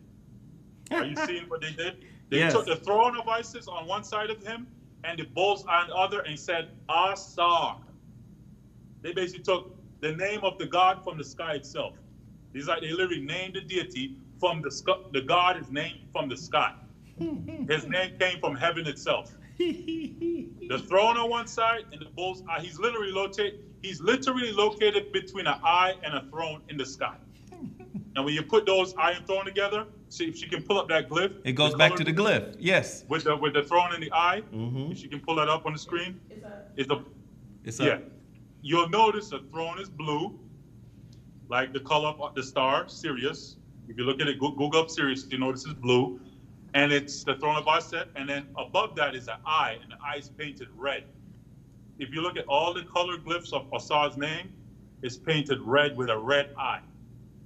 Are you seeing what they did? They took the throne of Isis on one side of him and the bull's eye on the other and said, Asar. They basically took the name of the god from the sky itself. They literally named the deity from the god is named from the sky. His name came from heaven itself. The throne on one side and the bull's eye. He's literally located between an eye and a throne in the sky. And when you put those eye and throne together, see if she can pull up that glyph.
It goes back to the glyph. Yes.
With the throne and the eye. Mm-hmm. If she can pull that up on the screen. It's a You'll notice the throne is blue, like the color of the star, Sirius. If you look at it, Google up Sirius, you notice it's blue. And it's the throne of Assad. And then above that is an eye, and the eye is painted red. If you look at all the color glyphs of Assad's name, it's painted red with a red eye.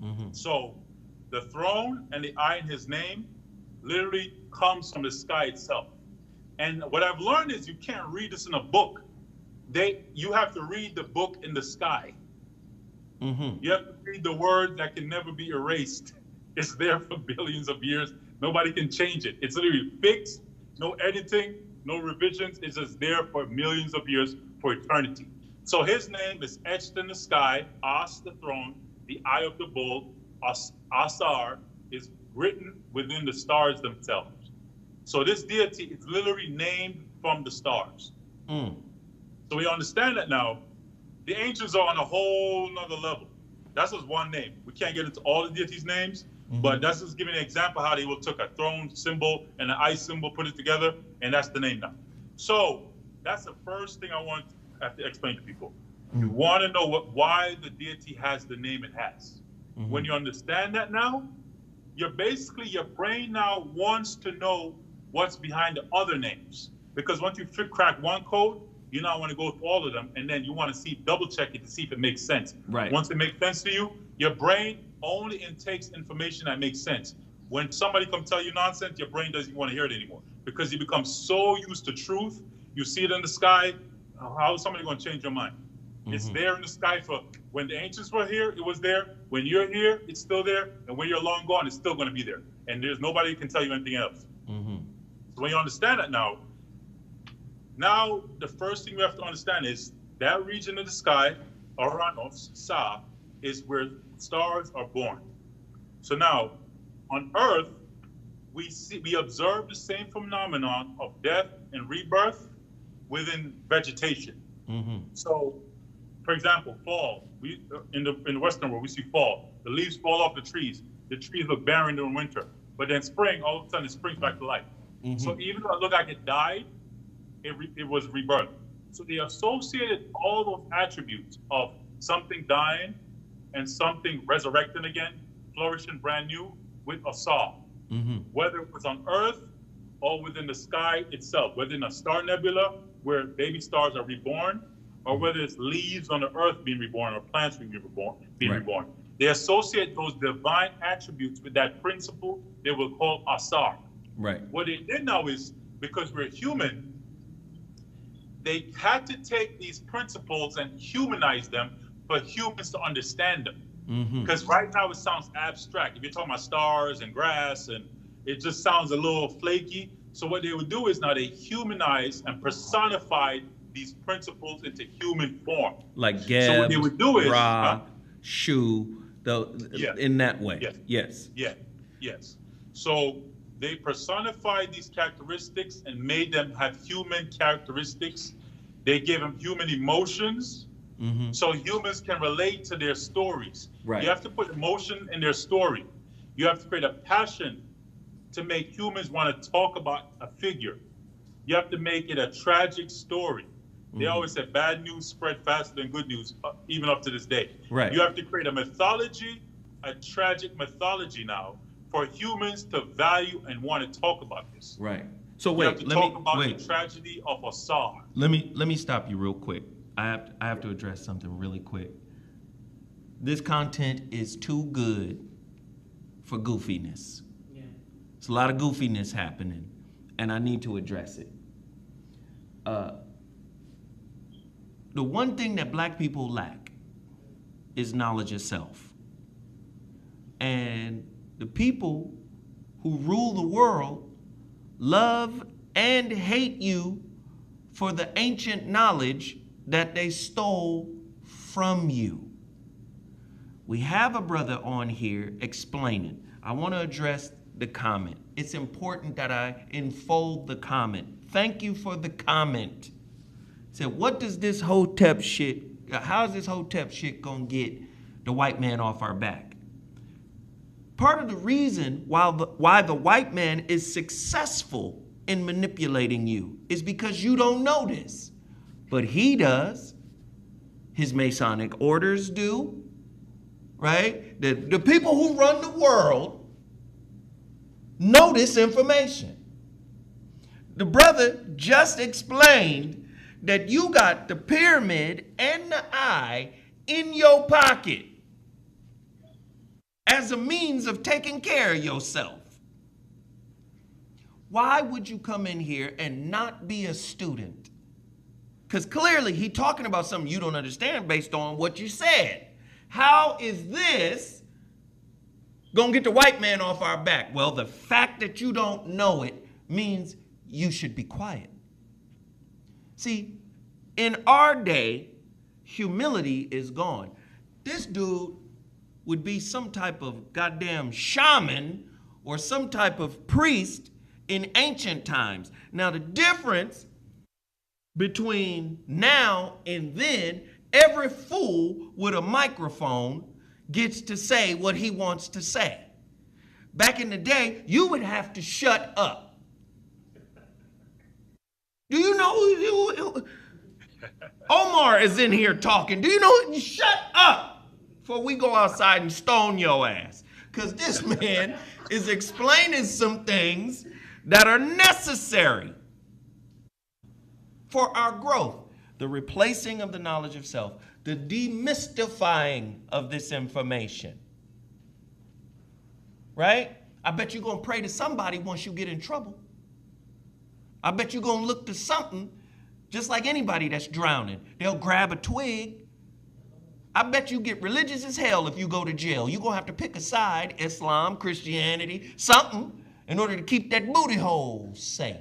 Mm-hmm. So the throne and the eye in his name literally comes from the sky itself. And what I've learned is you can't read this in a book. You have to read the book in the sky. Mm-hmm. You have to read the word that can never be erased. It's there for billions of years. Nobody can change it. It's literally fixed, no editing, no revisions. It's just there for millions of years, for eternity. So his name is etched in the sky, As, the throne, the eye of the bull, Asar, is written within the stars themselves. So this deity is literally named from the stars. Mm. So we understand that now. The ancients are on a whole nother level. That's just one name. We can't get into all the deities' names, but that's just giving an example how they will took a throne symbol and an eye symbol, put it together, and that's the name now. So that's the first thing I want to have to explain to people. You want to know why the deity has the name it has. When you understand that now, your brain now wants to know what's behind the other names. Because once you crack one code, you now want to go through all of them, and then you want to double check it to see if it makes sense. Right. Once it makes sense to you, your brain only intakes information that makes sense. When somebody comes tell you nonsense, your brain doesn't want to hear it anymore because you become so used to truth. You see it in the sky. How is somebody going to change your mind? It's there in the sky for when the ancients were here, it was there. When you're here, it's still there. And when you're long gone, it's still going to be there. And there's nobody who can tell you anything else. So when you understand that now the first thing we have to understand is that region of the sky, Uranos, Sa, is where stars are born. So now, on Earth, we observe the same phenomenon of death and rebirth within vegetation. So, for example, fall. In the Western world, we see fall. The leaves fall off the trees. The trees look barren during winter. But then spring, all of a sudden, it springs back to life. So even though it looked like it died, it was rebirth. So they associated all those attributes of something dying and something resurrecting again, flourishing brand new, with Assad. Whether it was on Earth or within the sky itself, whether in a star nebula where baby stars are reborn, or whether it's leaves on the Earth being reborn or plants being reborn. They associate those divine attributes with that principle they will call Asar. Right. What they did now is, because we're human, they had to take these principles and humanize them for humans to understand them. Because right now it sounds abstract. If you're talking about stars and grass, and it just sounds a little flaky. So what they would do is now they humanize and personify these principles into human form.
Like Geb,
so what they would do is,
Ra, Shu, in that way. Yes.
Yes. So they personified these characteristics and made them have human characteristics. They gave them human emotions, so humans can relate to their stories.
Right.
You have to put emotion in their story. You have to create a passion to make humans want to talk about a figure. You have to make it a tragic story. They always said bad news spread faster than good news, even up to this day.
Right.
You have to create a mythology, a tragic mythology now, for humans to value and want to talk about this.
Right. So
We have
wait,
to talk about the tragedy of Assad.
Let me stop you real quick. I have to address something really quick. This content is too good for goofiness.
Yeah.
It's a lot of goofiness happening, and I need to address it. The one thing that black people lack is knowledge of self. And the people who rule the world love and hate you for the ancient knowledge that they stole from you. We have a brother on here explaining. I want to address the comment. It's important that I unfold the comment. Thank you for the comment. Said, what does this Hotep shit, how's this Hotep shit gonna get the white man off our back? Part of the reason why the white man is successful in manipulating you is because you don't know this. But he does. His Masonic orders do. Right? The people who run the world know this information. The brother just explained that you got the pyramid and the eye in your pocket as a means of taking care of yourself. Why would you come in here and not be a student? Because clearly he's talking about something you don't understand based on what you said. How is this gonna get the white man off our back? Well, the fact that you don't know it means you should be quiet. See, in our day, humility is gone. This dude would be some type of goddamn shaman or some type of priest in ancient times. Now, the difference between now and then, every fool with a microphone gets to say what he wants to say. Back in the day, you would have to shut up. Do you know Omar is in here talking? Do you know? Shut up before we go outside and stone your ass. Because this man is explaining some things that are necessary for our growth. The replacing of the knowledge of self, the demystifying of this information. Right? I bet you're going to pray to somebody once you get in trouble. I bet you're going to look to something just like anybody that's drowning. They'll grab a twig. I bet you get religious as hell if you go to jail. You're going to have to pick a side, Islam, Christianity, something, in order to keep that booty hole safe.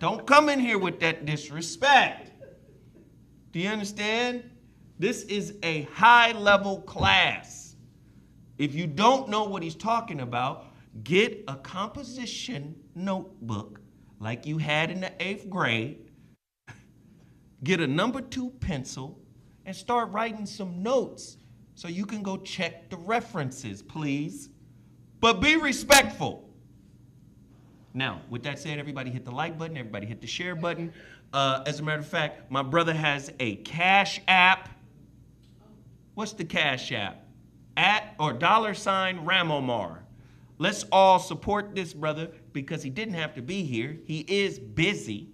Don't come in here with that disrespect. Do you understand? This is a high-level class. If you don't know what he's talking about, get a composition notebook like you had in the 8th grade. Get a number 2 pencil and start writing some notes so you can go check the references, please. But be respectful. Now, with that said, everybody hit the like button, everybody hit the share button. As a matter of fact, my brother has a Cash App. What's the Cash App? $Ramomar. Let's all support this brother because he didn't have to be here. He is busy,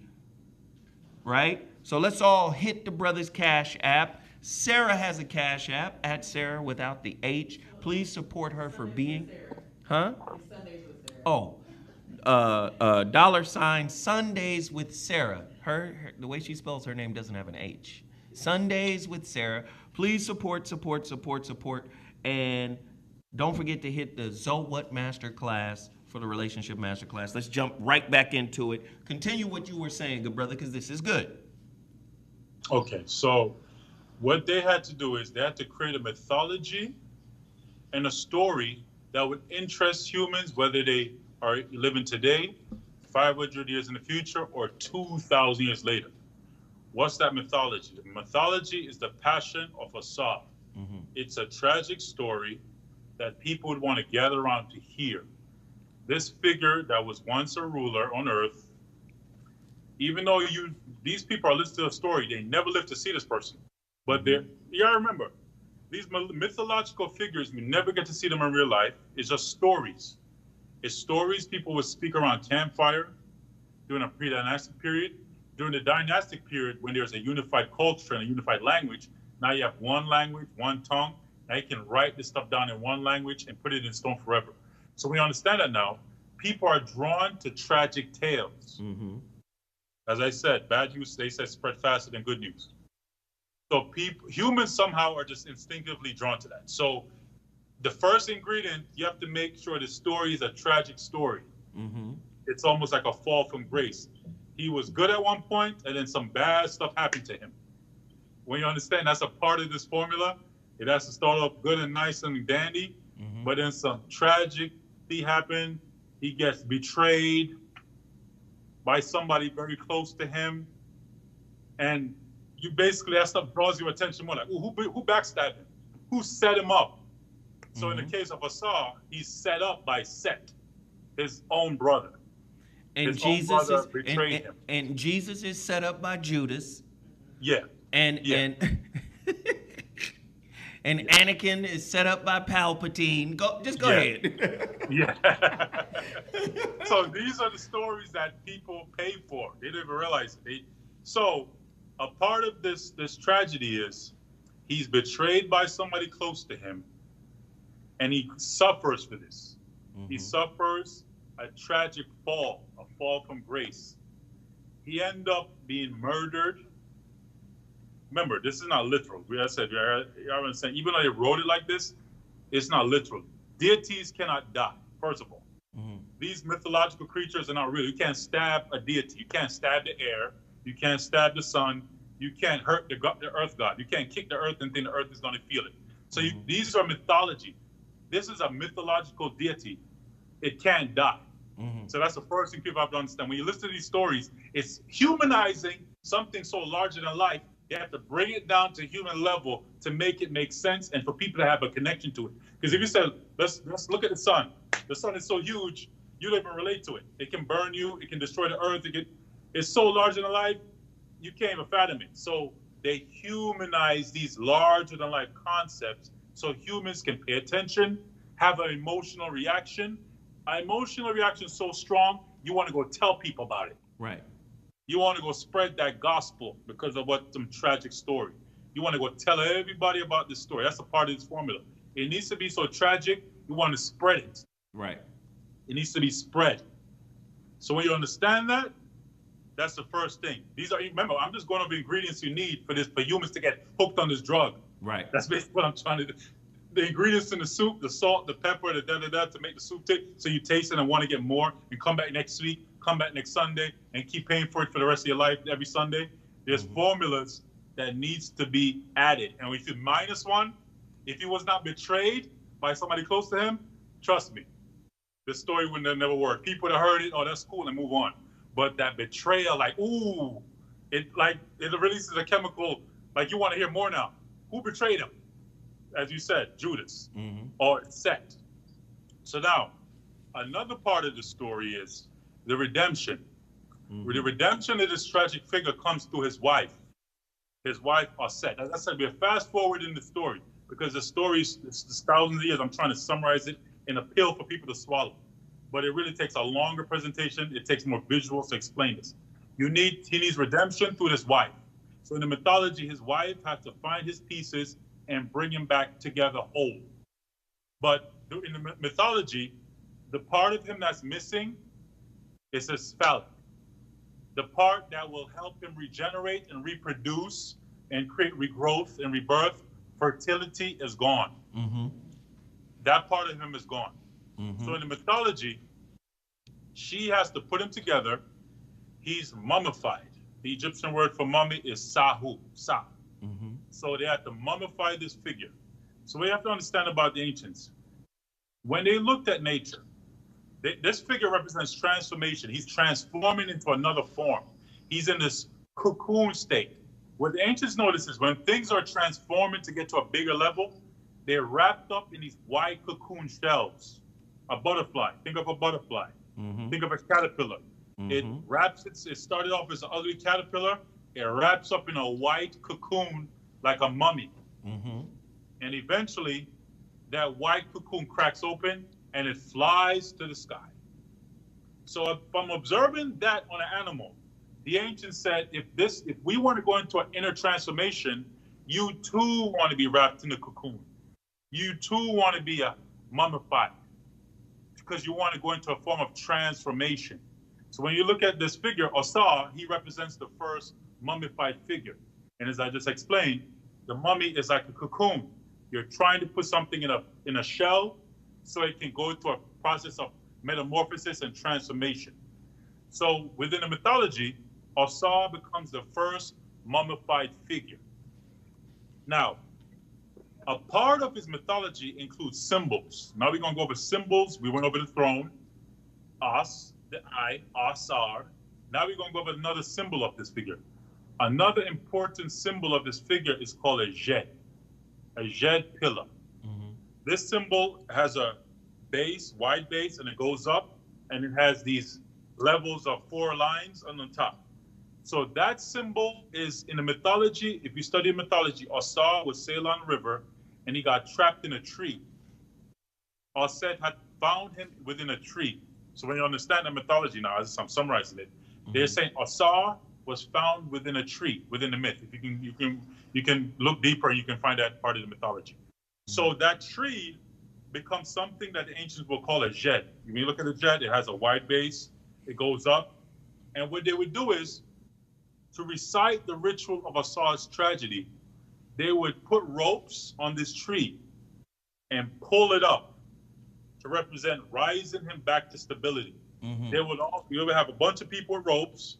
right? So let's all hit the brother's Cash App. Sarah has a Cash App, @Sarah without the H. Please support her for being, huh? Oh. $Sundays with Sarah. Her the way she spells her name doesn't have an H. Sundays with Sarah. Please support. And don't forget to hit the ZOLO Masterclass for the Relationship Masterclass. Let's jump right back into it. Continue what you were saying, good brother, because this is good.
Okay, so what they had to do is they had to create a mythology and a story that would interest humans, whether they are living today, 500 years in the future, or 2,000 years later. What's that mythology? Mythology is the passion of Assad. Mm-hmm. It's a tragic story that people would want to gather around to hear. This figure that was once a ruler on earth, even though these people are listening to the story, they never lived to see this person. But you gotta remember, these mythological figures, we never get to see them in real life. It's just stories. It's stories people would speak around campfire during a pre-dynastic period. During the dynastic period, when there's a unified culture and a unified language, now you have one language, one tongue. Now you can write this stuff down in one language and put it in stone forever. So we understand that now. People are drawn to tragic tales. Mm-hmm. As I said, bad news, they said, spread faster than good news. So humans somehow are just instinctively drawn to that. So the first ingredient, you have to make sure the story is a tragic story. Mm-hmm. It's almost like a fall from grace. He was good at one point, and then some bad stuff happened to him. When you understand that's a part of this formula, it has to start off good and nice and dandy, mm-hmm. but then some tragedy happened. He gets betrayed by somebody very close to him, and you basically, that stuff draws your attention more. Like, who backstabbed him? Who set him up? So mm-hmm. in the case of Assad, he's set up by Set, his own brother.
And Jesus is betrayed him. And Jesus is set up by Judas.
Yeah.
And Anakin is set up by Palpatine. Go ahead.
Yeah. So these are the stories that people pay for. They didn't even realize it. So a part of this tragedy is he's betrayed by somebody close to him, and he suffers for this. Mm-hmm. He suffers a tragic fall, a fall from grace. He ended up being murdered. Remember, this is not literal. As I said, you understand, even though they wrote it like this, it's not literal. Deities cannot die, first of all. Mm-hmm. These mythological creatures are not real. You can't stab a deity. You can't stab the air. You can't stab the sun. You can't hurt the earth god. You can't kick the earth and think the earth is going to feel it. So mm-hmm. These are mythology. This is a mythological deity. It can't die. Mm-hmm. So that's the first thing people have to understand. When you listen to these stories, it's humanizing something so larger than life. You have to bring it down to human level to make it make sense and for people to have a connection to it. Because if you said, let's look at the sun. The sun is so huge, you don't even relate to it. It can burn you. It can destroy the earth. It's so larger than life, you can't even fathom it. So they humanize these larger than life concepts so humans can pay attention, have an emotional reaction. An emotional reaction is so strong, you want to go tell people about it.
Right.
You want to go spread that gospel because of some tragic story. You want to go tell everybody about this story. That's a part of this formula. It needs to be so tragic, you want to spread it.
Right.
It needs to be spread. So when you understand that, that's the first thing. Remember, I'm just going over the ingredients you need for humans to get hooked on this drug.
Right.
That's basically what I'm trying to do. The ingredients in the soup, the salt, the pepper, the da-da-da to make the soup taste, so you taste it and want to get more and come back next week, come back next Sunday, and keep paying for it for the rest of your life every Sunday. There's mm-hmm. formulas that needs to be added. And if you minus one, if he was not betrayed by somebody close to him, trust me, the story would have never worked. People that heard it, oh, that's cool, and move on. But that betrayal, like, ooh, it releases a chemical, like you want to hear more now. Who betrayed him? As you said, Judas, mm-hmm. or Set. So now, another part of the story is the redemption. Mm-hmm. The redemption of this tragic figure comes through his wife. His wife, Assad. As I said, we're fast forward in the story because the story is thousands of years. I'm trying to summarize it in a pill for people to swallow. But it really takes a longer presentation. It takes more visuals to explain this. He needs redemption through his wife. So in the mythology, his wife has to find his pieces and bring him back together whole. But in the mythology, the part of him that's missing is his phallic. The part that will help him regenerate and reproduce and create regrowth and rebirth, fertility is gone. Mm-hmm. That part of him is gone. Mm-hmm. So in the mythology, she has to put him together. He's mummified. The Egyptian word for mummy is sahu, sa. Mm-hmm. So they have to mummify this figure. So we have to understand about the ancients. When they looked at nature, this figure represents transformation. He's transforming into another form. He's in this cocoon state. What the ancients notice is when things are transforming to get to a bigger level, they're wrapped up in these white cocoon shells. A butterfly. Think of a butterfly. Think of a caterpillar. It wraps. It started off as an ugly caterpillar. It wraps up in a white cocoon like a mummy. And eventually, that white cocoon cracks open and it flies to the sky. So if I'm observing that on an animal, the ancients said, if we want to go into an inner transformation, you too want to be wrapped in a cocoon. You too want to be a mummified, because you want to go into a form of transformation. So when you look at this figure, Assad, he represents the first mummified figure. And as I just explained, the mummy is like a cocoon. You're trying to put something in a shell so it can go through a process of metamorphosis and transformation. So within the mythology, Assad becomes the first mummified figure. Now, a part of his mythology includes symbols. Now we're going to go over symbols. We went over the throne, As, the eye, Asar. Now we're going to go over another symbol of this figure. Another important symbol of this figure is called a Jed pillar. This symbol has a base, wide base, and it goes up, and it has these levels of 4 lines on the top. So that symbol is in the mythology. If you study mythology, Assad was sailing on the river, and he got trapped in a tree. Assad had found him within a tree. So when you understand the mythology now, as I'm summarizing it, they're saying Assad was found within a tree, within the myth. If you can look deeper, and you can find that part of the mythology. So that tree becomes something that the ancients will call a Jed. When you look at a Jed, it has a wide base, it goes up. And what they would do is, to recite the ritual of Assad's tragedy, they would put ropes on this tree and pull it up to represent rising him back to stability. You would have a bunch of people with ropes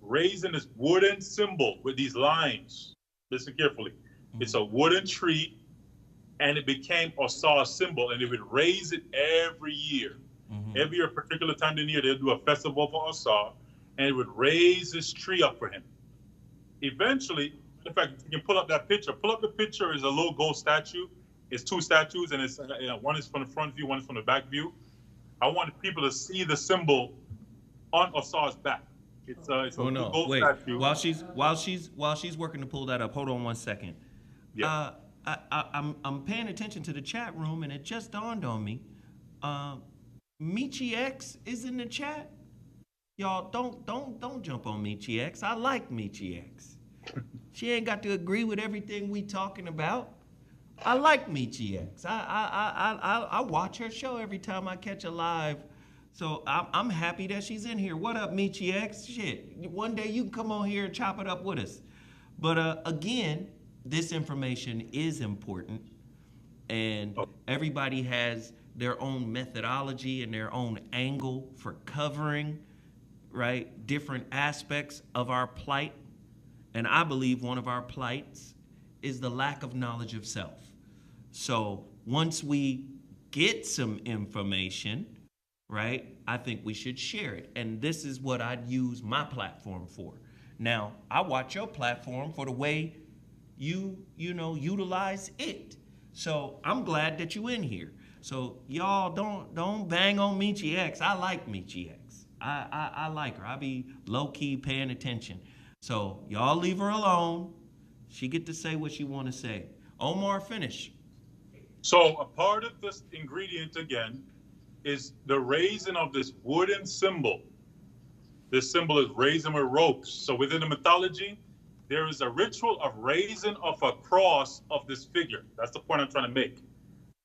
raising this wooden symbol with these lines. Listen carefully. It's a wooden tree, and it became Assad's symbol, and they would raise it every year. Every year, a particular time in the year, they'd do a festival for Assad, and it would raise this tree up for him. Eventually, in fact, you can pull up that picture. Pull up the picture. Is a little gold statue. It's 2 statues, and it's one is from the front view, one is from the back view. I want people to see the symbol on Assad's back. It's a gold statue.
While she's working to pull that up, hold on one second. Yeah. I'm paying attention to the chat room, and it just dawned on me. Michi X is in the chat. Y'all don't jump on Michi X. I like Michi X. She ain't got to agree with everything we talking about. I like Michi X. I watch her show every time I catch a live. So I'm happy that she's in here. What up, Michi X? Shit, one day you can come on here and chop it up with us. But again, this information is important, and everybody has their own methodology and their own angle for covering, right, different aspects of our plight. And I believe one of our plights is the lack of knowledge of self. So once we get some information, right, I think we should share it. And this is what I'd use my platform for. Now, I watch your platform for the way you utilize it. So I'm glad that you in here. So y'all don't bang on Michi X. I like Michi X. I like her. I be low-key paying attention. So y'all leave her alone. She get to say what she want to say. Omar, finish.
So a part of this ingredient, again, is the raising of this wooden symbol. This symbol is raising with ropes. So within the mythology, there is a ritual of raising of a cross of this figure. That's the point I'm trying to make.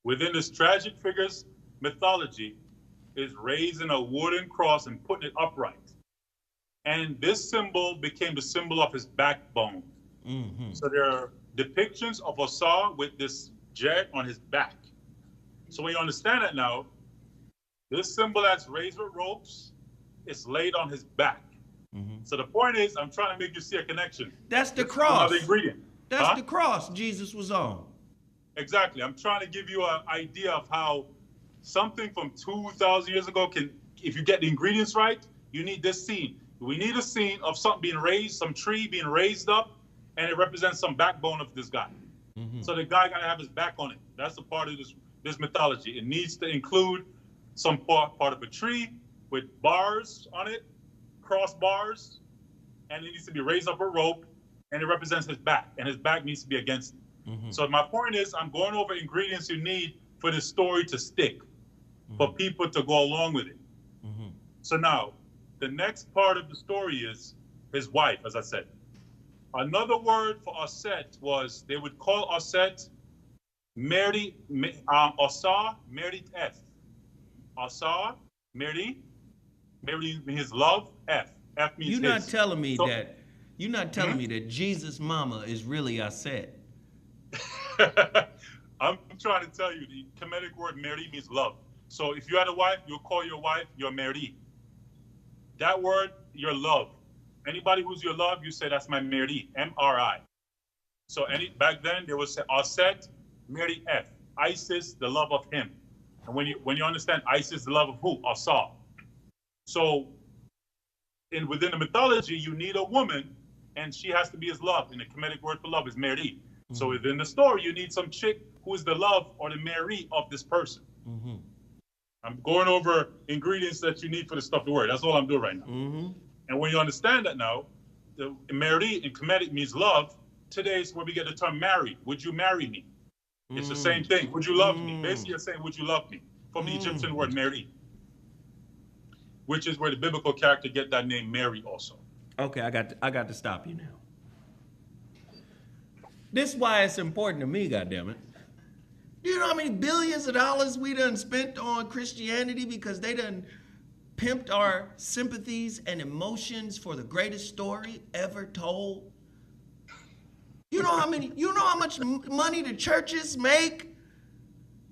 Within this tragic figure's mythology is raising a wooden cross and putting it upright. And this symbol became the symbol of his backbone. So there are depictions of Assad with this jet on his back. So when you understand that now, this symbol that's raised with ropes is laid on his back. So the point is, I'm trying to make you see a connection.
That's the cross.
Another ingredient.
That's the cross Jesus was on.
Exactly. I'm trying to give you an idea of how something from 2,000 years ago can, if you get the ingredients right, you need this scene. We need a scene of something being raised, some tree being raised up, and it represents some backbone of this guy. Mm-hmm. So the guy got to have his back on it. That's a part of this mythology. It needs to include some part of a tree with bars on it, crossbars, and it needs to be raised up a rope, and it represents his back, and his back needs to be against it. Mm-hmm. So my point is, I'm going over ingredients you need for this story to stick, for people to go along with it. Mm-hmm. So now, the next part of the story is his wife, as I said. Another word for Assad was, they would call Assad Mary, Asa, Mary F. Asa, Mary means love, F. F means
You're
his.
not telling me that, you're not telling me that Jesus' mama is really Assad.
I'm trying to tell you, the Kemetic word Mary means love. So if you had a wife, you'll call your wife your Mary. That word, your love. Anybody who's your love, you say that's my Mary, M-R-I. So back then, there was Assad, Mary F. Isis, the love of him. And when you understand Isis, the love of who? Assad. So within the mythology, you need a woman, and she has to be his love. And the Kemetic word for love is Mary. Mm-hmm. So within the story, you need some chick who is the love or the Mary of this person. Mm-hmm. I'm going over ingredients that you need for the stuff to work. That's all I'm doing right now. Mm-hmm. And when you understand that now, the Mary in Kemetic means love. Today is where we get the term marry. Would you marry me? It's the same thing. Would you love me? Basically, you're saying, would you love me? From the Egyptian word Mary, which is where the biblical character get that name Mary also.
Okay, I got to stop you now. This is why it's important to me, goddammit. Do you know how many billions of dollars we done spent on Christianity because they done pimped our sympathies and emotions for the greatest story ever told? You know how much money the churches make?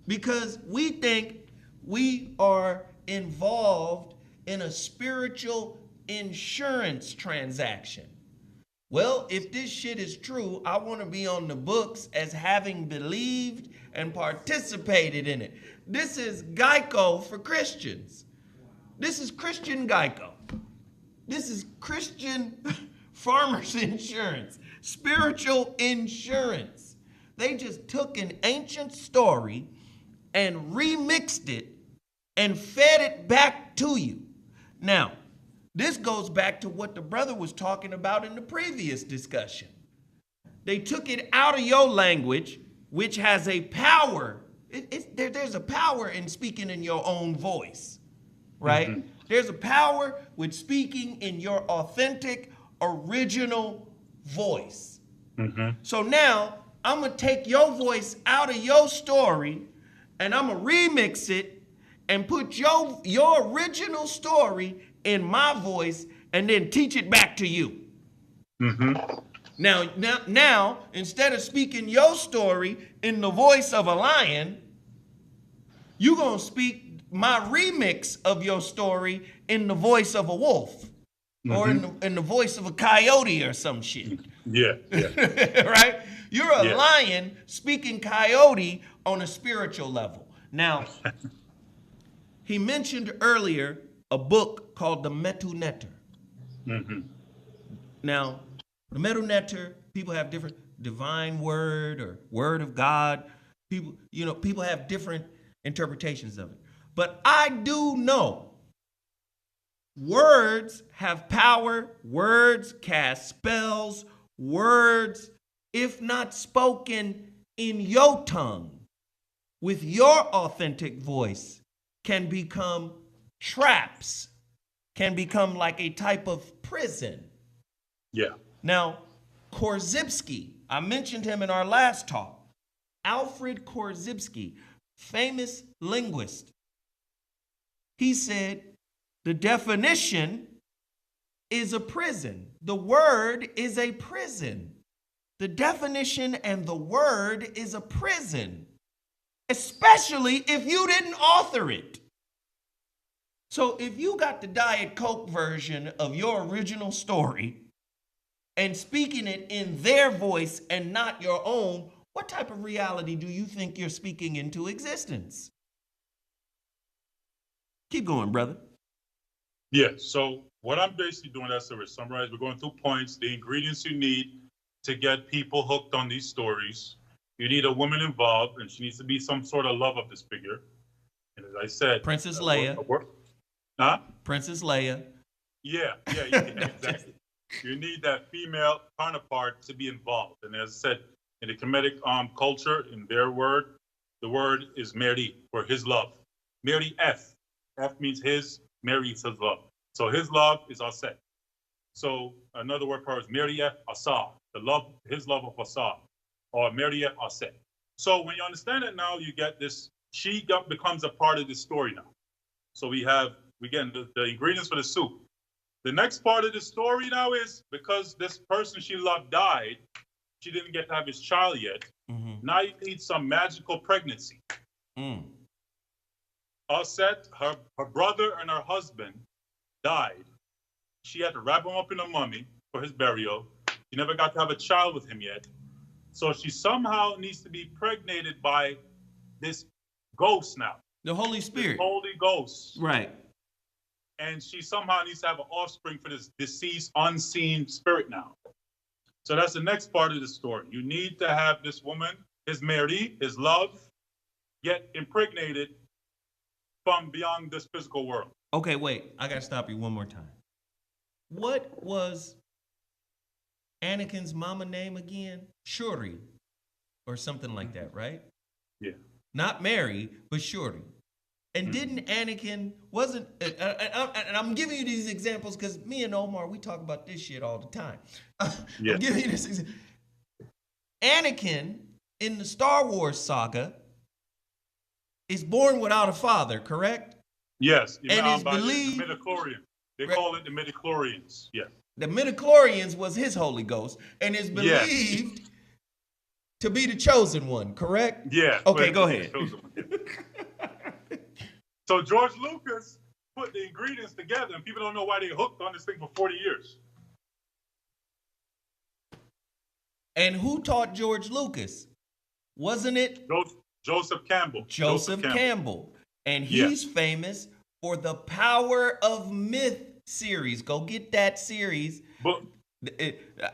Because we think we are involved in a spiritual insurance transaction. Well, if this shit is true, I want to be on the books as having believed and participated in it. This is Geico for Christians. This is Christian Geico. This is Christian farmers insurance, spiritual insurance. They just took an ancient story and remixed it and fed it back to you. Now, this goes back to what the brother was talking about in the previous discussion. They took it out of your language, which has a power. There's a power in speaking in your own voice, right? Mm-hmm. There's a power with speaking in your authentic, original voice. Mm-hmm. So now I'm going to take your voice out of your story and I'm going to remix it and put your original story in my voice and then teach it back to you. Mm-hmm. Now, instead of speaking your story in the voice of a lion, you're going to speak my remix of your story in the voice of a wolf. Mm-hmm. Or in the voice of a coyote or some shit.
Yeah.
Right? You're a lion speaking coyote on a spiritual level. Now, he mentioned earlier a book called the Metu Neter. Mm-hmm. Now, the Metu Neter, people have different divine word or word of God. People have different interpretations of it. But I do know words have power. Words cast spells. Words, if not spoken in your tongue, with your authentic voice, can become traps, can become like a type of prison.
Yeah.
Now, Korzybski, I mentioned him in our last talk. Alfred Korzybski, famous linguist. He said, the definition is a prison. The word is a prison. The definition and the word is a prison, especially if you didn't author it. So if you got the Diet Coke version of your original story and speaking it in their voice and not your own, what type of reality do you think you're speaking into existence? Keep going, brother.
Yeah, so what I'm basically doing, that's to summarize, we're going through points, the ingredients you need to get people hooked on these stories. You need a woman involved, and she needs to be some sort of love of this figure. And as I said,
Princess Leia.
Huh?
Princess Leia.
Yeah, exactly. You need that female counterpart to be involved. And as I said, in the Kemetic culture, in their word, the word is Mary, for his love. Mary F. F means his, Mary is his love. So his love is Assad. So another word for it is Mary F. Assad, his love of Assad, or Mary F. Assad. So when you understand it now, you get this, she becomes a part of this story now. So we get the ingredients for the soup. The next part of the story now is, because this person she loved died, she didn't get to have his child yet. Mm-hmm. Now you need some magical pregnancy. Assad, her brother and her husband died. She had to wrap him up in a mummy for his burial. She never got to have a child with him yet. So she somehow needs to be impregnated by this ghost now.
The Holy Spirit.
The Holy Ghost.
Right.
And she somehow needs to have an offspring for this deceased, unseen spirit now. So that's the next part of the story. You need to have this woman, his Mary, his love, get impregnated from beyond this physical world.
Okay, wait. I got to stop you one more time. What was Anakin's mama name again? Shuri, or something like that, right?
Yeah.
Not Mary, but Shuri. And didn't Anakin, and I'm giving you these examples because me and Omar, we talk about this shit all the time.
Yeah.
I'm giving you this example. Anakin, in the Star Wars saga, is born without a father, correct?
Yes.
And is believed...
The midichlorians. They call it the midichlorians, yes.
The midichlorians was his Holy Ghost, and is believed to be the chosen one, correct?
Yeah.
Okay, go ahead.
So George Lucas put the ingredients together, and people don't know why they hooked on this thing for 40 years.
And who taught George Lucas? Wasn't it?
Joseph Campbell.
Joseph Campbell. And he's famous for the Power of Myth series. Go get that series.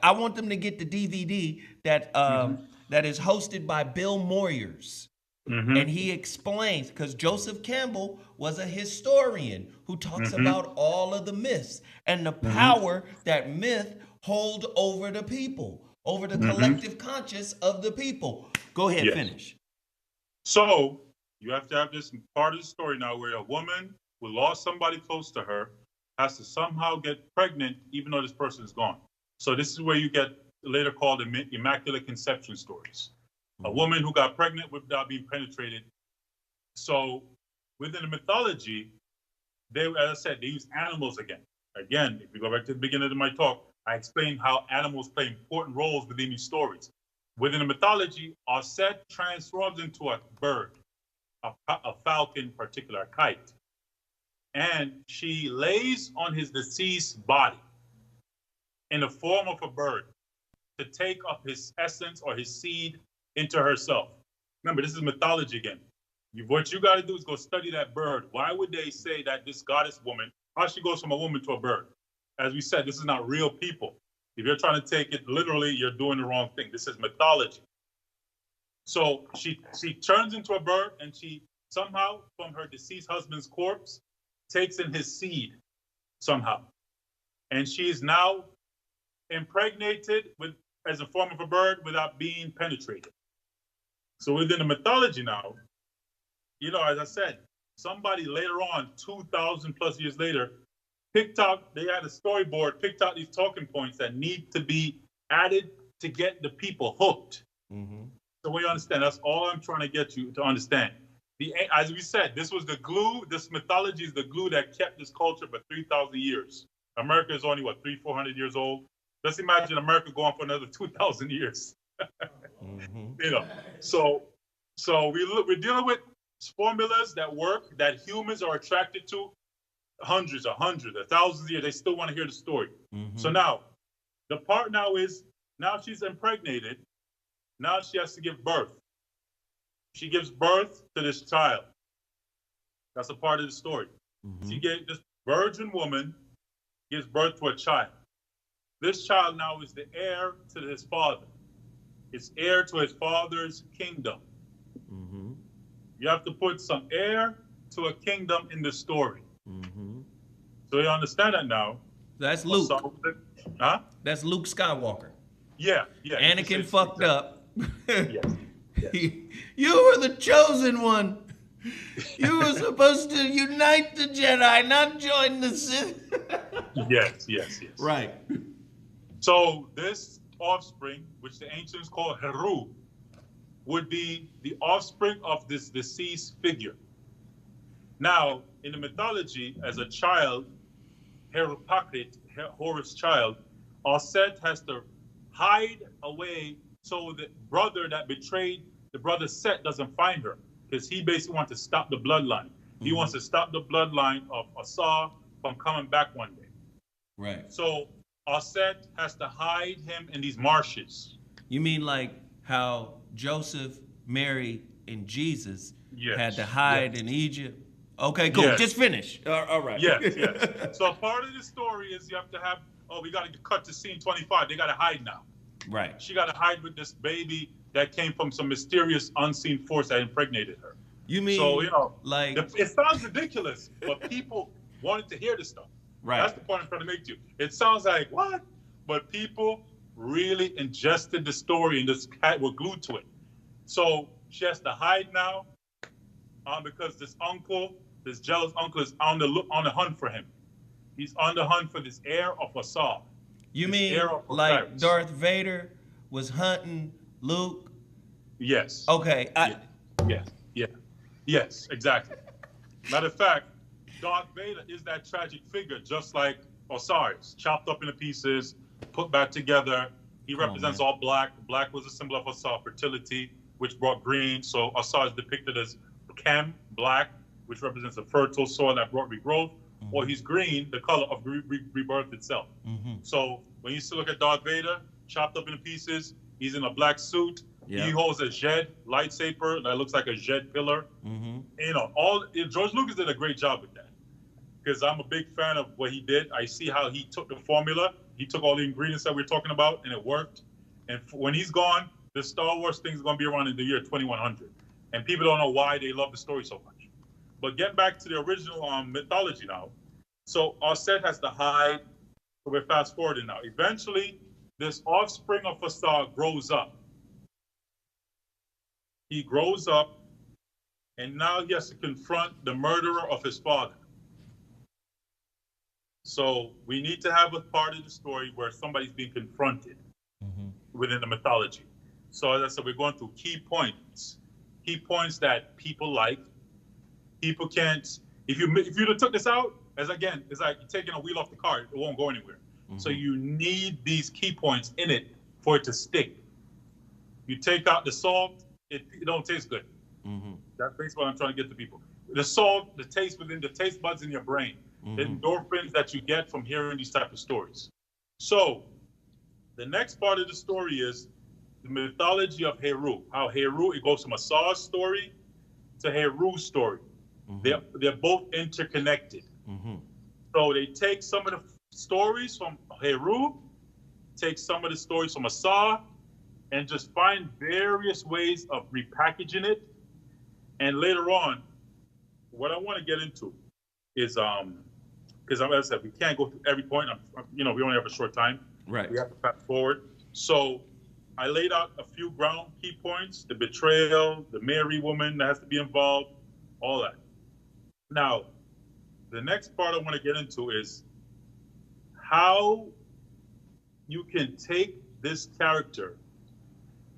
I want them to get the DVD that that is hosted by Bill Moyers. Mm-hmm. And he explains, because Joseph Campbell was a historian who talks about all of the myths and the power that myth hold over the people, over the collective conscious of the people. Go ahead, finish.
So you have to have this part of the story now where a woman who lost somebody close to her has to somehow get pregnant even though this person is gone. So this is where you get later called immaculate conception stories. A woman who got pregnant without being penetrated. So within the mythology, as I said, they use animals again. Again, if you go back to the beginning of my talk, I explained how animals play important roles within these stories. Within the mythology, Assad transforms into a bird, a falcon in particular, a kite. And she lays on his deceased body in the form of a bird to take up his essence or his seed into herself. Remember, this is mythology again. What you got to do is go study that bird. Why would they say that this goddess woman, how she goes from a woman to a bird? As we said, this is not real people. If you're trying to take it literally, you're doing the wrong thing. This is mythology. So she turns into a bird, and she somehow, from her deceased husband's corpse, takes in his seed somehow. And she is now impregnated as a form of a bird without being penetrated. So within the mythology now, as I said, somebody later on, 2,000 plus years later, they had a storyboard, picked out these talking points that need to be added to get the people hooked. So when you understand, that's all I'm trying to get you to understand. As we said, this was the glue, this mythology is the glue that kept this culture for 3,000 years. America is only, 400 years old? Let's imagine America going for another 2,000 years. So we're dealing with formulas that work, that humans are attracted to hundreds, thousands of years. They still want to hear the story. So now, the part now is, now she's impregnated. Now she has to give birth. She gives birth to this child. That's a part of the story. She gave this virgin woman gives birth to a child. This child now is the heir to his father. It's heir to his father's kingdom. You have to put some heir to a kingdom in the story. So you understand that now?
That's Luke.
Huh?
That's Luke Skywalker.
Yeah.
Anakin fucked up.
Yes.
You were the chosen one. You were supposed to unite the Jedi, not join the Sith.
Yes.
Right.
So this offspring, which the ancients call Heru, would be the offspring of this deceased figure. Now, in the mythology, as a child, Horus' child, Assad has to hide away so the brother that betrayed the brother Set doesn't find her, because he basically wants to stop the bloodline. He wants to stop the bloodline of Assad from coming back one day.
Right.
So Assad has to hide him in these marshes.
You mean like how Joseph, Mary, and Jesus had to hide in Egypt? Okay, cool. Just finish. All right.
Yes. So part of the story is you have to have, we got to cut to scene 25. They got to hide now.
Right.
She got to hide with this baby that came from some mysterious unseen force that impregnated her.
You mean,
so,
like...
It sounds ridiculous, but people wanted to hear this stuff.
Right.
That's the point I'm trying to make to you. It sounds like, what? But people really ingested the story and just were glued to it. So she has to hide now because this jealous uncle is on the hunt for him. He's on the hunt for this heir of Assad.
You mean like Darth Vader was hunting Luke?
Yes.
Okay.
Yes, exactly. Matter of fact, Darth Vader is that tragic figure, just like Osiris, chopped up into pieces, put back together. He represents all black. Black was a symbol of Assad, fertility, which brought green. So Assad is depicted as Chem, black, which represents a fertile soil that brought regrowth. Or he's green, the color of rebirth itself. So when you still look at Darth Vader, chopped up into pieces, he's in a black suit. He holds a Jed lightsaber that looks like a Jed pillar. George Lucas did a great job with that, because I'm a big fan of what he did. I see how he took the formula. He took all the ingredients that we're talking about, and it worked. And when he's gone, the Star Wars thing is going to be around in the year 2100. And people don't know why they love the story so much. But getting back to the original mythology now. So Assad has to hide. So we're fast forwarding now. Eventually, this offspring of Assad grows up. He grows up, and now he has to confront the murderer of his father. So we need to have a part of the story where somebody's being confronted within the mythology. So as I said, we're going through key points that people like. People can't, if you took this out, it's like you're taking a wheel off the car, it won't go anywhere. So you need these key points in it for it to stick. You take out the salt, it don't taste good. That's basically what I'm trying to get to people. The salt, the taste within the taste buds in your brain, the endorphins that you get from hearing these type of stories. So the next part of the story is the mythology of Heru. How Heru, it goes from Assad's story to Heru's story. They're both interconnected. So they take some of the stories from Heru, take some of the stories from Assad, and just find various ways of repackaging it. And later on, what I want to get into is, because as I said, we can't go through every point. We only have a short time.
Right.
We have to fast forward. So I laid out a few ground key points: the betrayal, the Mary woman that has to be involved, all that. Now, the next part I want to get into is how you can take this character.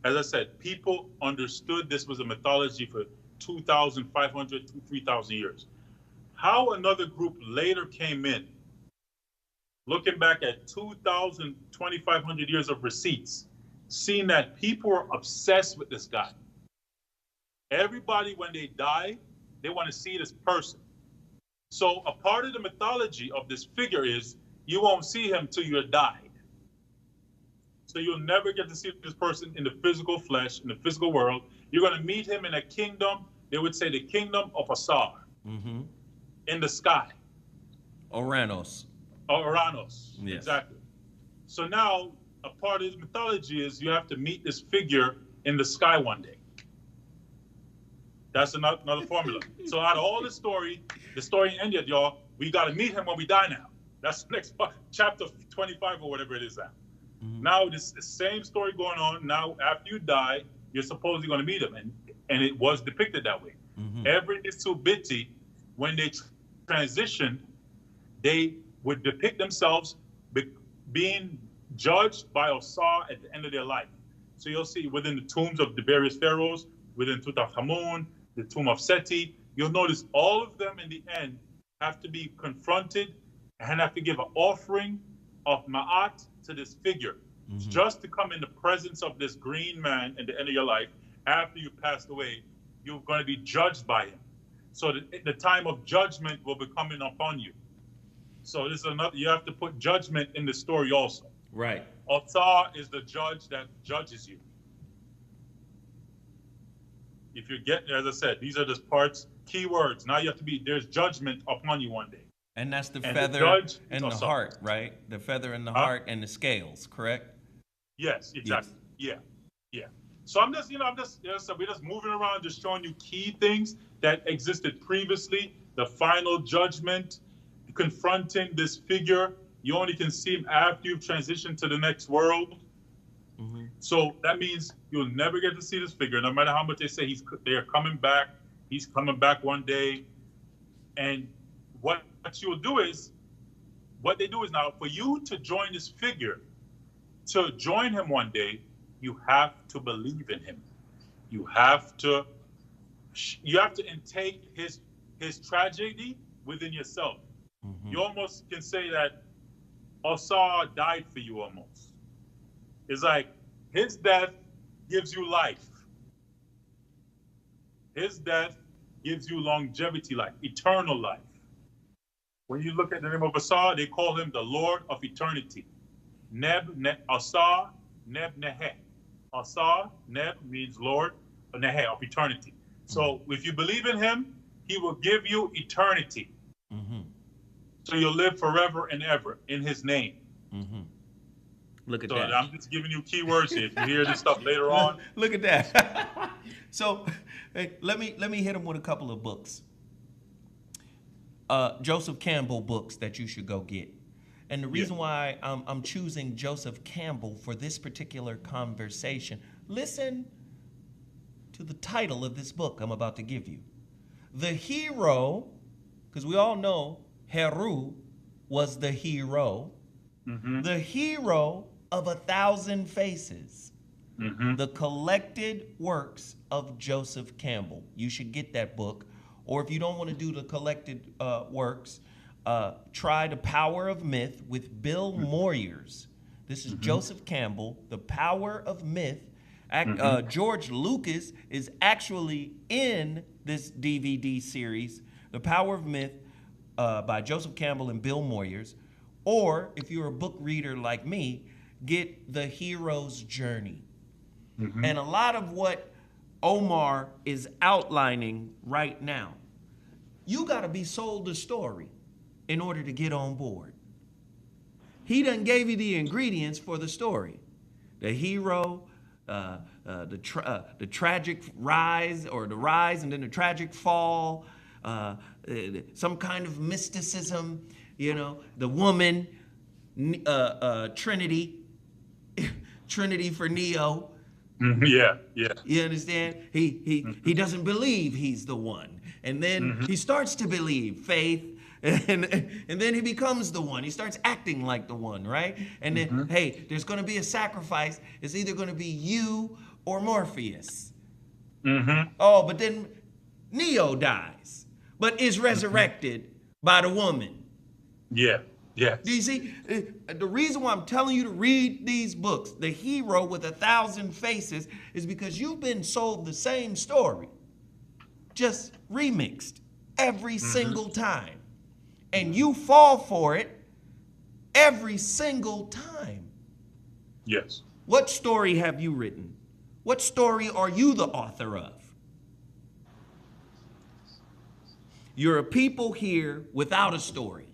As I said, people understood this was a mythology for 2,500 to 3,000 years. How another group later came in, looking back at 2,000, 2,500 years of receipts, seeing that people were obsessed with this guy. Everybody, when they die, they want to see this person. So a part of the mythology of this figure is you won't see him till you're died. So you'll never get to see this person in the physical flesh, in the physical world. You're going to meet him in a kingdom. They would say the kingdom of Assad. in the sky.
Oranos.
Oranos.
Yes.
Exactly. So now a part of the mythology is you have to meet this figure in the sky one day. That's another formula. So out of all the story ended, y'all. We got to meet him when we die now. That's the next part, chapter 25 or whatever it is now. Mm-hmm. Now this same story going on. Now after you die, you're supposedly going to meet him, and it was depicted that way. Mm-hmm. Every Isubiti, when they transitioned, they would depict themselves being judged by Assad at the end of their life. So you'll see within the tombs of the various pharaohs, within Tutankhamun, the tomb of Seti, you'll notice all of them in the end have to be confronted and have to give an offering of ma'at to this figure, just to come in the presence of this green man at the end of your life. After you passed away, you're going to be judged by him. So the time of judgment will be coming upon you. So this is another, you have to put judgment in the story also.
Right.
Assad is the judge that judges you. If you get, as I said, these are just parts, key words. Now you have to be, there's judgment upon you one day.
And that's the feather and the heart, right? The feather and the heart and the scales, correct?
Yes, exactly. Yes. Yeah. So we're just moving around, just showing you key things that existed previously, the final judgment, confronting this figure. You only can see him after you've transitioned to the next world. Mm-hmm. So that means you'll never get to see this figure, no matter how much they say they are coming back. He's coming back one day. And what you'll do is, what they do is now, for you to join this figure, to join him one day, you have to believe in him. You have to intake his tragedy within yourself. Mm-hmm. You almost can say that Assad died for you almost. It's like his death gives you life. His death gives you longevity life, eternal life. When you look at the name of Assad, they call him the Lord of Eternity. Assad, Neb Nehe. Assad, Neb means Lord, Nehe, of eternity. So if you believe in him, he will give you eternity. Mm-hmm. So you'll live forever and ever in his name. Mm-hmm.
Look at that.
I'm just giving you key words here. If you hear this stuff later on.
Look at that. So hey, let me hit him with a couple of books. Joseph Campbell books that you should go get. And the reason why I'm choosing Joseph Campbell for this particular conversation, listen to the title of this book I'm about to give you. The hero, because we all know Heru was the hero, the hero of 1,000 faces, the collected works of Joseph Campbell. You should get that book. Or if you don't want to do the collected works, try The Power of Myth with Bill Moyers. This is Joseph Campbell, The Power of Myth. George Lucas is actually in this DVD series, The Power of Myth, by Joseph Campbell and Bill Moyers. Or if you're a book reader like me, get The Hero's Journey. And a lot of what Omar is outlining right now, you got to be sold the story in order to get on board. He done gave you the ingredients for the story. The hero, the tragic rise, or the rise and then the tragic fall, some kind of mysticism, the woman, Trinity, Trinity for Neo.
Yeah.
You understand? He doesn't believe he's the one. And then he starts to believe, faith, and then he becomes the one. He starts acting like the one, right? And then, hey, there's going to be a sacrifice. It's either going to be you or Morpheus. Oh, but then Neo dies, but is resurrected by the woman.
Yeah.
Do you see? The reason why I'm telling you to read these books, The Hero with 1,000 Faces, is because you've been sold the same story, just remixed every single time. And you fall for it every single time.
Yes.
What story have you written? What story are you the author of? You're a people here without a story.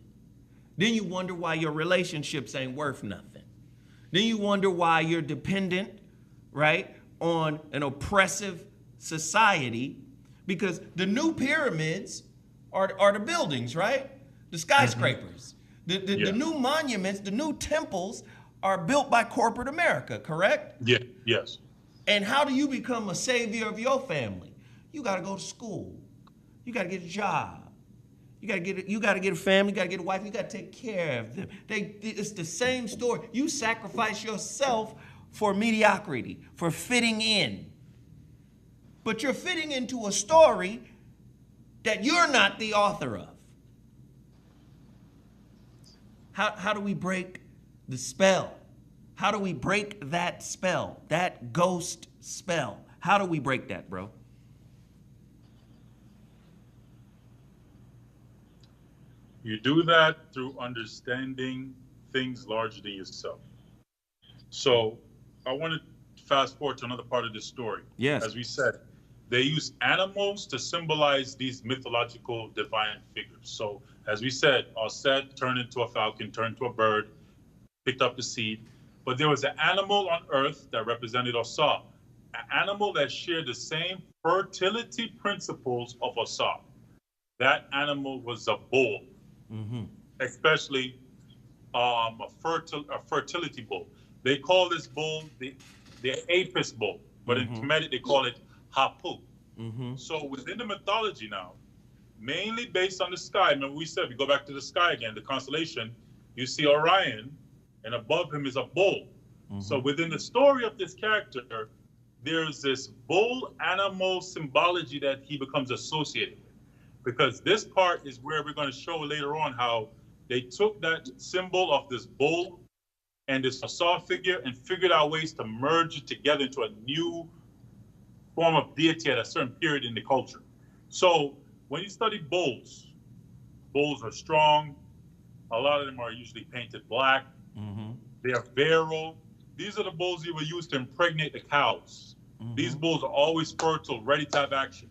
Then you wonder why your relationships ain't worth nothing. Then you wonder why you're dependent, right, on an oppressive society, because the new pyramids are the buildings, right? The skyscrapers. The new monuments, the new temples are built by corporate America, correct?
Yeah, yes.
And how do you become a savior of your family? You got to go to school. You got to get a job. You got to get a family, you got to get a wife, you got to take care of them. It's the same story. You sacrifice yourself for mediocrity, for fitting in. But you're fitting into a story that you're not the author of. How do we break the spell? How do we break that spell, that ghost spell? How do we break that, bro?
You do that through understanding things larger than yourself. So I want to fast forward to another part of this story.
Yes.
As we said, they use animals to symbolize these mythological divine figures. So as we said, Assad turned into a falcon, turned into a bird, picked up the seed. But there was an animal on earth that represented Assad, an animal that shared the same fertility principles of Assad. That animal was a bull, especially a fertility bull. They call this bull the Apis bull, but in Kemetic they call it Hapu. So within the mythology now, mainly based on the sky, remember we said, we go back to the sky again, the constellation, you see Orion, and above him is a bull. So within the story of this character, there's this bull animal symbology that he becomes associated with. Because this part is where we're going to show later on how they took that symbol of this bull and this Assad figure and figured out ways to merge it together into a new form of deity at a certain period in the culture. So when you study bulls, bulls are strong. A lot of them are usually painted black. They are virile. These are the bulls you will use to impregnate the cows. These bulls are always fertile, ready to have action.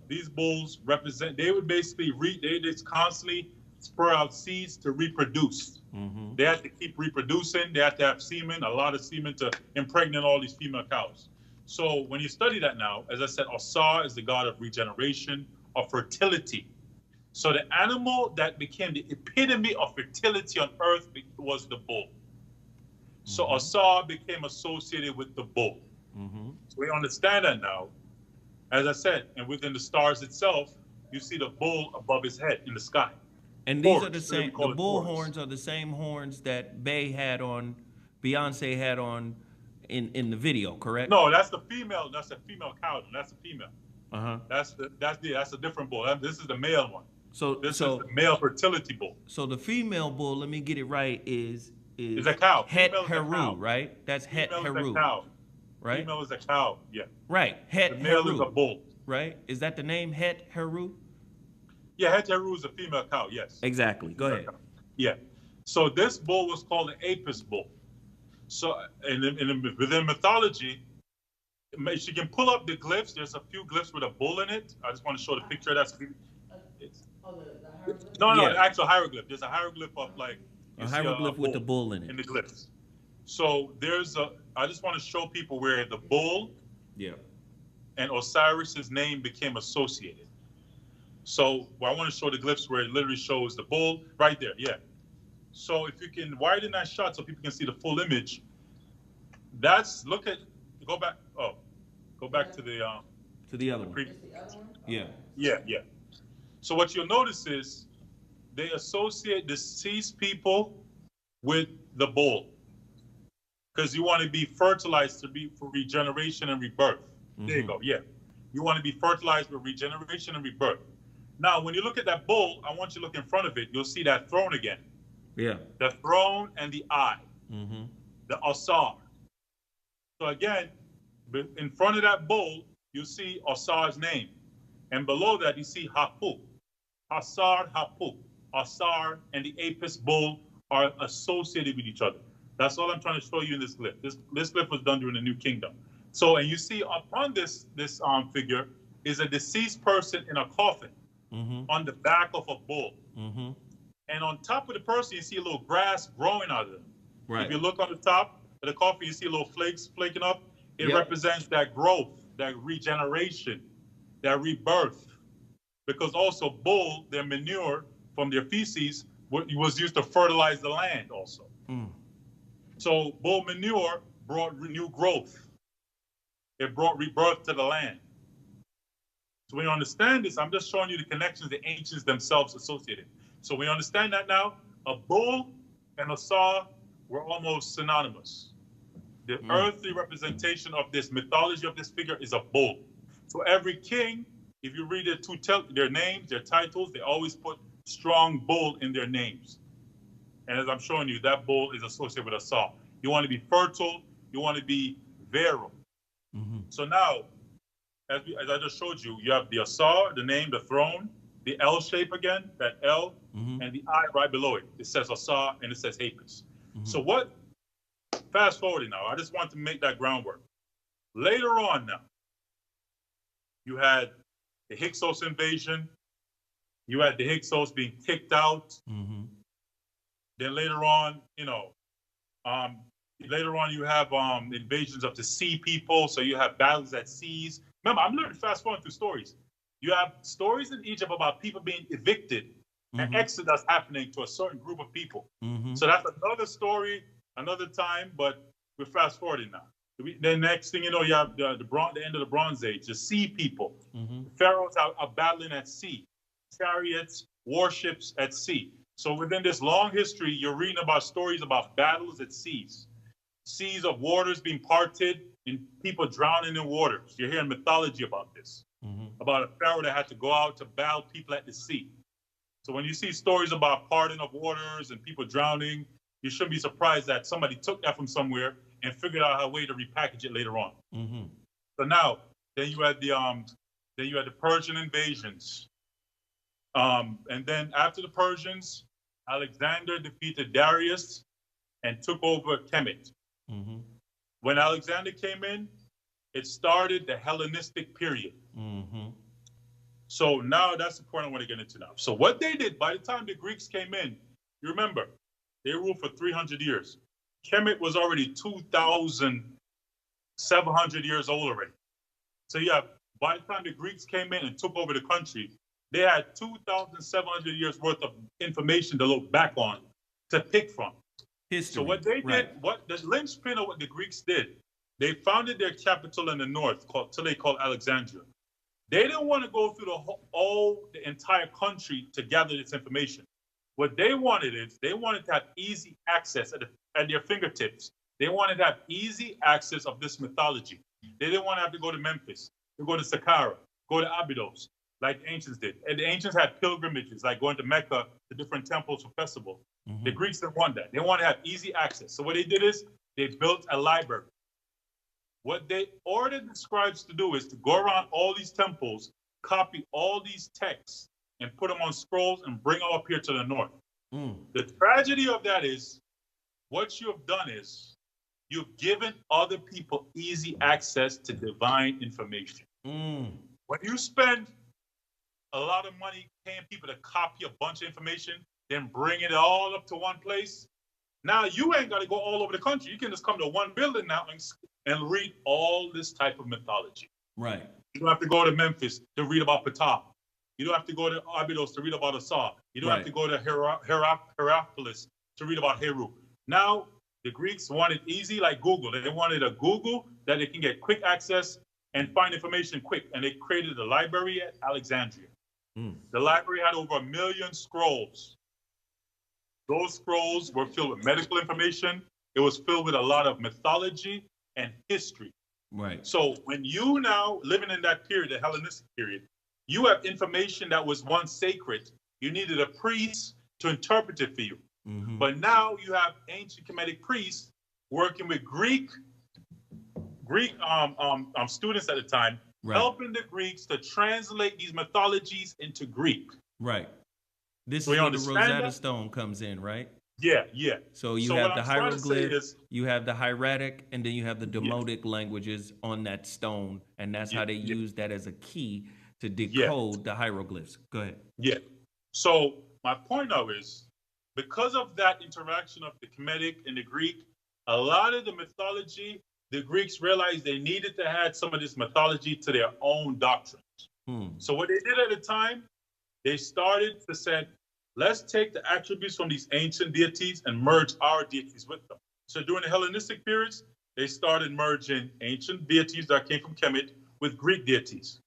These bulls represent, they would basically, they just constantly spur out seeds to reproduce. They have to keep reproducing. They have to have semen, a lot of semen to impregnate all these female cows. So when you study that now, as I said, Assad is the god of regeneration, of fertility. So the animal that became the epitome of fertility on earth was the bull. So Assad became associated with the bull. So we understand that now. As I said, and within the stars itself, you see the bull above his head in the sky.
And these are the same, the bull horns are the same horns that Beyonce had on in the video, correct?
No, that's the female cow. That's the female. That's a different bull. This is the male one. This is the male fertility bull.
So the female bull, let me get it right, is
a cow.
Het Heru, right? That's Het Heru. Right?
Female is a cow, yeah.
Right, Het
The male
Heru.
is a bull.
Right? Is that the name, Het Heru?
Yeah, Het Heru is a female cow, yes.
Exactly, go ahead.
Yeah. So this bull was called the Apis bull. So within mythology, if you can pull up the glyphs, there's a few glyphs with a bull in it. I just want to show the picture. That's
the hieroglyph?
No, the actual hieroglyph. There's a hieroglyph of like
a hieroglyph with the bull in it.
In the glyphs. So I just want to show people where the bull and Osiris's name became associated. So I want to show the glyphs where it literally shows the bull right there. Yeah. So if you can widen that shot so people can see the full image, go back to the
other one. Yeah.
Yeah. So what you'll notice is they associate deceased people with the bull because you want to be fertilized for regeneration and rebirth. There you go. Yeah. You want to be fertilized with regeneration and rebirth. Now, when you look at that bull, I want you to look in front of it. You'll see that throne again.
Yeah.
The throne and the eye. The Assad. So again, in front of that bull, you see Assad's name. And below that, you see Hapu. Assad, Hapu. Assad and the Apis bull are associated with each other. That's all I'm trying to show you in this glyph. This glyph was done during the New Kingdom. So, and you see upon this figure is a deceased person in a coffin. on the back of a bull. And on top of the person, you see a little grass growing out of them.
Right.
If you look on the top of the coffee, you see little flakes flaking up. It represents that growth, that regeneration, that rebirth. Because also bull, their manure from their feces was used to fertilize the land also. So bull manure brought new growth. It brought rebirth to the land. So when you understand this, I'm just showing you the connections the ancients themselves associated. So we understand that now. A bull and a saw were almost synonymous. The earthly representation of this mythology of this figure is a bull. So every king, if you read their names, their titles, they always put strong bull in their names. And as I'm showing you, that bull is associated with a saw. You want to be fertile. You want to be virile. So now, as I just showed you, you have the Assad, the name, the throne, the L shape again, that L, and the I right below it. It says Assad and it says Apis. So fast forwarding now, I just want to make that groundwork. Later on now, you had the Hyksos invasion. You had the Hyksos being kicked out. Then later on, you have invasions of the sea people. So you have battles at seas. Remember, I'm learning fast forward through stories. You have stories in Egypt about people being evicted and exodus happening to a certain group of people. So that's another story, another time, but we're fast forwarding now. The next thing you know, you have the end of the Bronze Age, the sea people. Pharaohs are battling at sea, chariots, warships at sea. So within this long history, you're reading about stories about battles at seas of waters being parted and people drowning in waters. You're hearing mythology about this, about a pharaoh that had to go out to battle people at the sea. So when you see stories about parting of waters and people drowning, you shouldn't be surprised that somebody took that from somewhere and figured out a way to repackage it later on. So now, then you had the Persian invasions. And then after the Persians, Alexander defeated Darius and took over Kemet. When Alexander came in, it started the Hellenistic period. So now that's the point I want to get into now. So what they did, by the time the Greeks came in, you remember, they ruled for 300 years. Kemet was already 2,700 years old already. So by the time the Greeks came in and took over the country, they had 2,700 years worth of information to look back on, to pick from.
History.
So what they did, what the linchpin of what the Greeks did, they founded their capital in the north, today called Alexandria. They didn't want to go through the entire country to gather this information. What they wanted is they wanted to have easy access at their fingertips. They wanted to have easy access of this mythology. They didn't want to have to go to Memphis, to go to Saqqara, go to Abydos, like the ancients did. And the ancients had pilgrimages, like going to Mecca, to different temples for festival. The Greeks didn't want that. They wanted to have easy access. So what they did is they built a library. What they ordered the scribes to do is to go around all these temples, copy all these texts, and put them on scrolls and bring them up here to the north. The tragedy of that is, what you have done is, you've given other people easy access to divine information. When you spend a lot of money paying people to copy a bunch of information, then bring it all up to one place, now you ain't got to go all over the country. You can just come to one building now and read all this type of mythology.
Right.
You don't have to go to Memphis to read about Ptah. You don't have to go to Abydos to read about Assad. You don't have to go to Hierapolis to read about Heru. Now, the Greeks wanted easy like Google. They wanted a Google that they can get quick access and find information quick. And they created a library at Alexandria. The library had over 1 million scrolls. Those scrolls were filled with medical information. It was filled with a lot of mythology and history.
Right.
So when you now living in that period, the Hellenistic period, you have information that was once sacred. You needed a priest to interpret it for you. But now you have ancient Kemetic priests working with Greek students at the time, helping the Greeks to translate these mythologies into Greek.
Right. This is where the Rosetta Stone comes in, right?
Yeah.
So you have the hieroglyphs, you have the hieratic, and then you have the Demotic languages on that stone, and that's how they use that as a key to decode the hieroglyphs. Go ahead.
Yeah. So my point now is, because of that interaction of the Kemetic and the Greek, a lot of the mythology, the Greeks realized they needed to add some of this mythology to their own doctrines. So what they did at the time, they started to say, let's take the attributes from these ancient deities and merge our deities with them. So during the Hellenistic periods, they started merging ancient deities that came from Kemet with Greek deities.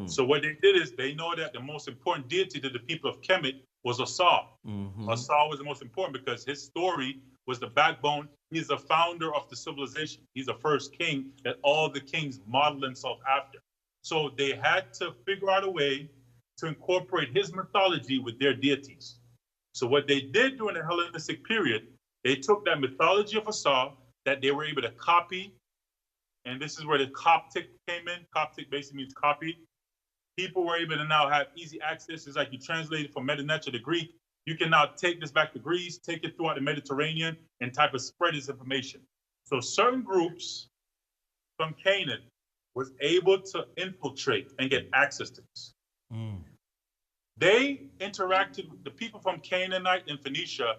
So what they did is they know that the most important deity to the people of Kemet was Assad. Assad was the most important because his story was the backbone. He's the founder of the civilization. He's the first king that all the kings modeled themselves after. So they had to figure out a way to incorporate his mythology with their deities. So what they did during the Hellenistic period, they took that mythology of Assad that they were able to copy, and this is where the Coptic came in. Coptic basically means copy. People were able to now have easy access. It's like you translate it from Metanetra to Greek. You can now take this back to Greece, take it throughout the Mediterranean, and type of spread this information. So certain groups from Canaan was able to infiltrate and get access to this. They interacted with the people from Canaanite and Phoenicia,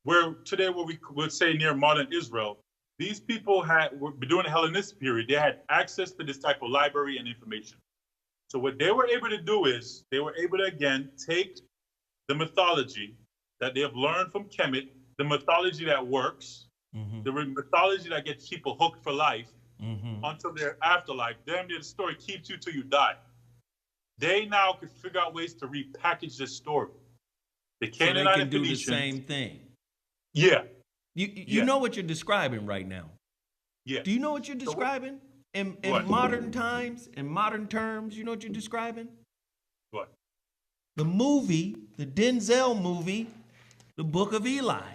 where today what we would say near modern Israel. These people were during the Hellenistic period, they had access to this type of library and information. So what they were able to do is they were able to, again, take the mythology that they have learned from Kemet, the mythology that works, the mythology that gets people hooked for life until their afterlife. Damn near the story keeps you till you die. They now can figure out ways to repackage this story. The Canaanite
so they can do the
Phoenicians,
same thing.
Yeah.
You know what you're describing right now.
Yeah.
Do you know what you're describing? In modern times, in modern terms, you know what you're describing?
What?
The movie, the Denzel movie, The Book of Eli.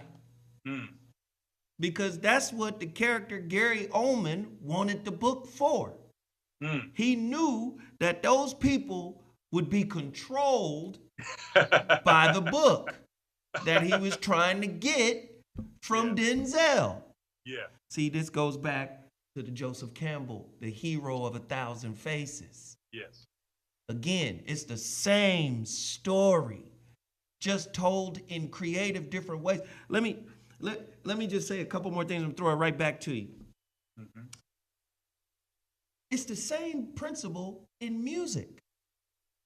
Because that's what the character Gary Oldman wanted the book for. He knew that those people would be controlled by the book that he was trying to get from Denzel.
Yeah.
See, this goes back to the Joseph Campbell, the hero of 1,000 faces.
Yes.
Again, it's the same story, just told in creative different ways. Let me just say a couple more things and throw it right back to you. It's the same principle in music.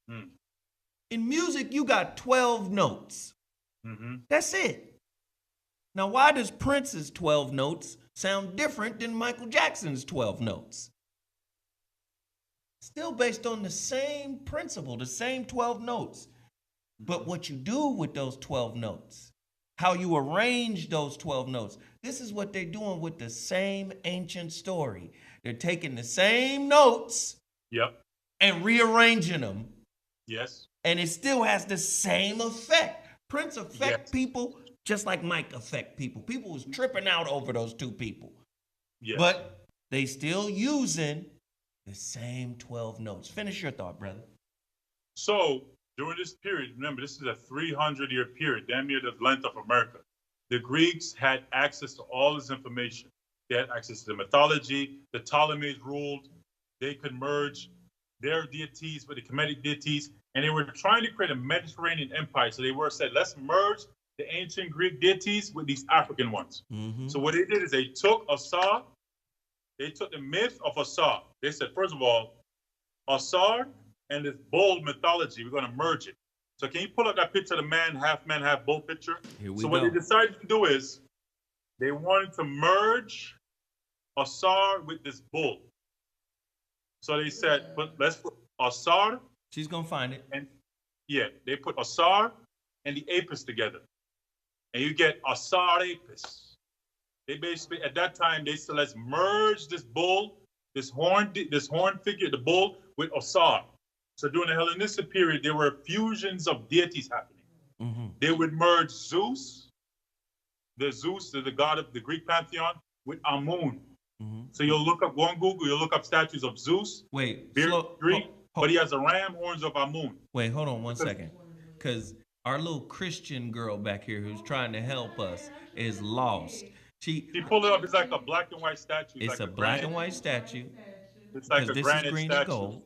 In music, you got 12 notes. That's it. Now, why does Prince's 12 notes sound different than Michael Jackson's 12 notes? Still based on the same principle, the same 12 notes. But what you do with those 12 notes, how you arrange those 12 notes, this is what they're doing with the same ancient story. They're taking the same notes and rearranging them.
Yes.
And it still has the same effect. Prince affect people just like Mike affect people. People was tripping out over those two people. Yes. But they still using the same 12 notes. Finish your thought, brother.
So during this period, remember, this is a 300-year period, damn near the length of America. The Greeks had access to all this information. They had access to the mythology. The Ptolemies ruled. They could merge their deities with the Kemetic deities. And they were trying to create a Mediterranean empire. So they said, let's merge the ancient Greek deities with these African ones. So what they did is they took Assad, they took the myth of Assad. They said, first of all, Assad and this bull mythology, we're going to merge it. So can you pull up that picture of the man, half bull picture?
Here we
so
go.
what they decided to do is they wanted to merge Assad with this bull. So they said, let's put Assad.
She's going to find it.
And they put Assad and the Apis together. And you get Assad Apis. They basically, at that time, they said, let's merge this bull, this horn figure, the bull, with Assad. So during the Hellenistic period, there were fusions of deities happening. They would merge Zeus, the god of the Greek pantheon, with Amun. So you'll look up, go on Google, you'll look up statues of Zeus.
Wait,
Greek, but he has the ram horns of Amun.
Wait, hold on one second. Because our little Christian girl back here who's trying to help us is lost. She
pulled it up. It's like a black and white statue.
It's like a black and white statue.
It's like a
this
granite
is green
statue.
and gold.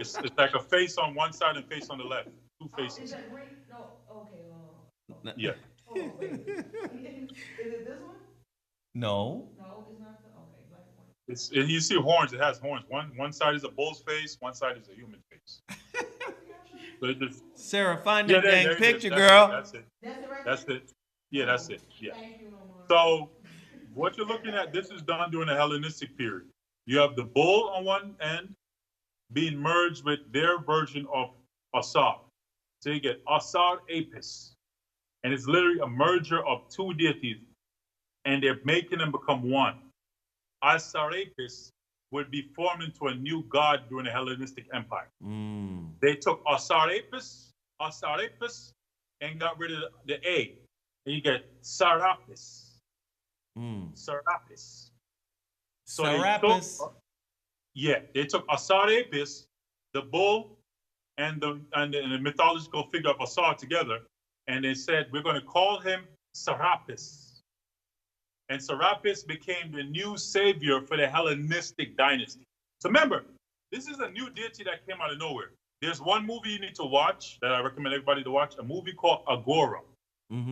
It's like a face on one side and face on the left. Two faces.
Is that Greek? No. Okay.
Yeah.
Oh, wait. Is it this one?
No.
No, it's not. Okay, black one.
You see horns. It has horns. One side is a bull's face. One side is a human face. So
Sarah, find that dang picture,
that's
girl.
That's it.
That's it.
Yeah, that's it. Yeah.
Thank you, Omar.
So what you're looking at, this is done during the Hellenistic period. You have the bull on one end being merged with their version of Assad. So you get Assad Apis. And it's literally a merger of two deities. And they're making them become one. Serapis would be formed into a new god during the Hellenistic Empire. They took Serapis, and got rid of the A. And you get Serapis. Serapis. So
Serapis.
They took Serapis, the bull, and the mythological figure of Assad together, and they said, we're going to call him Serapis. And Serapis became the new savior for the Hellenistic dynasty. So remember, this is a new deity that came out of nowhere. There's one movie you need to watch that I recommend everybody to watch, a movie called Agora.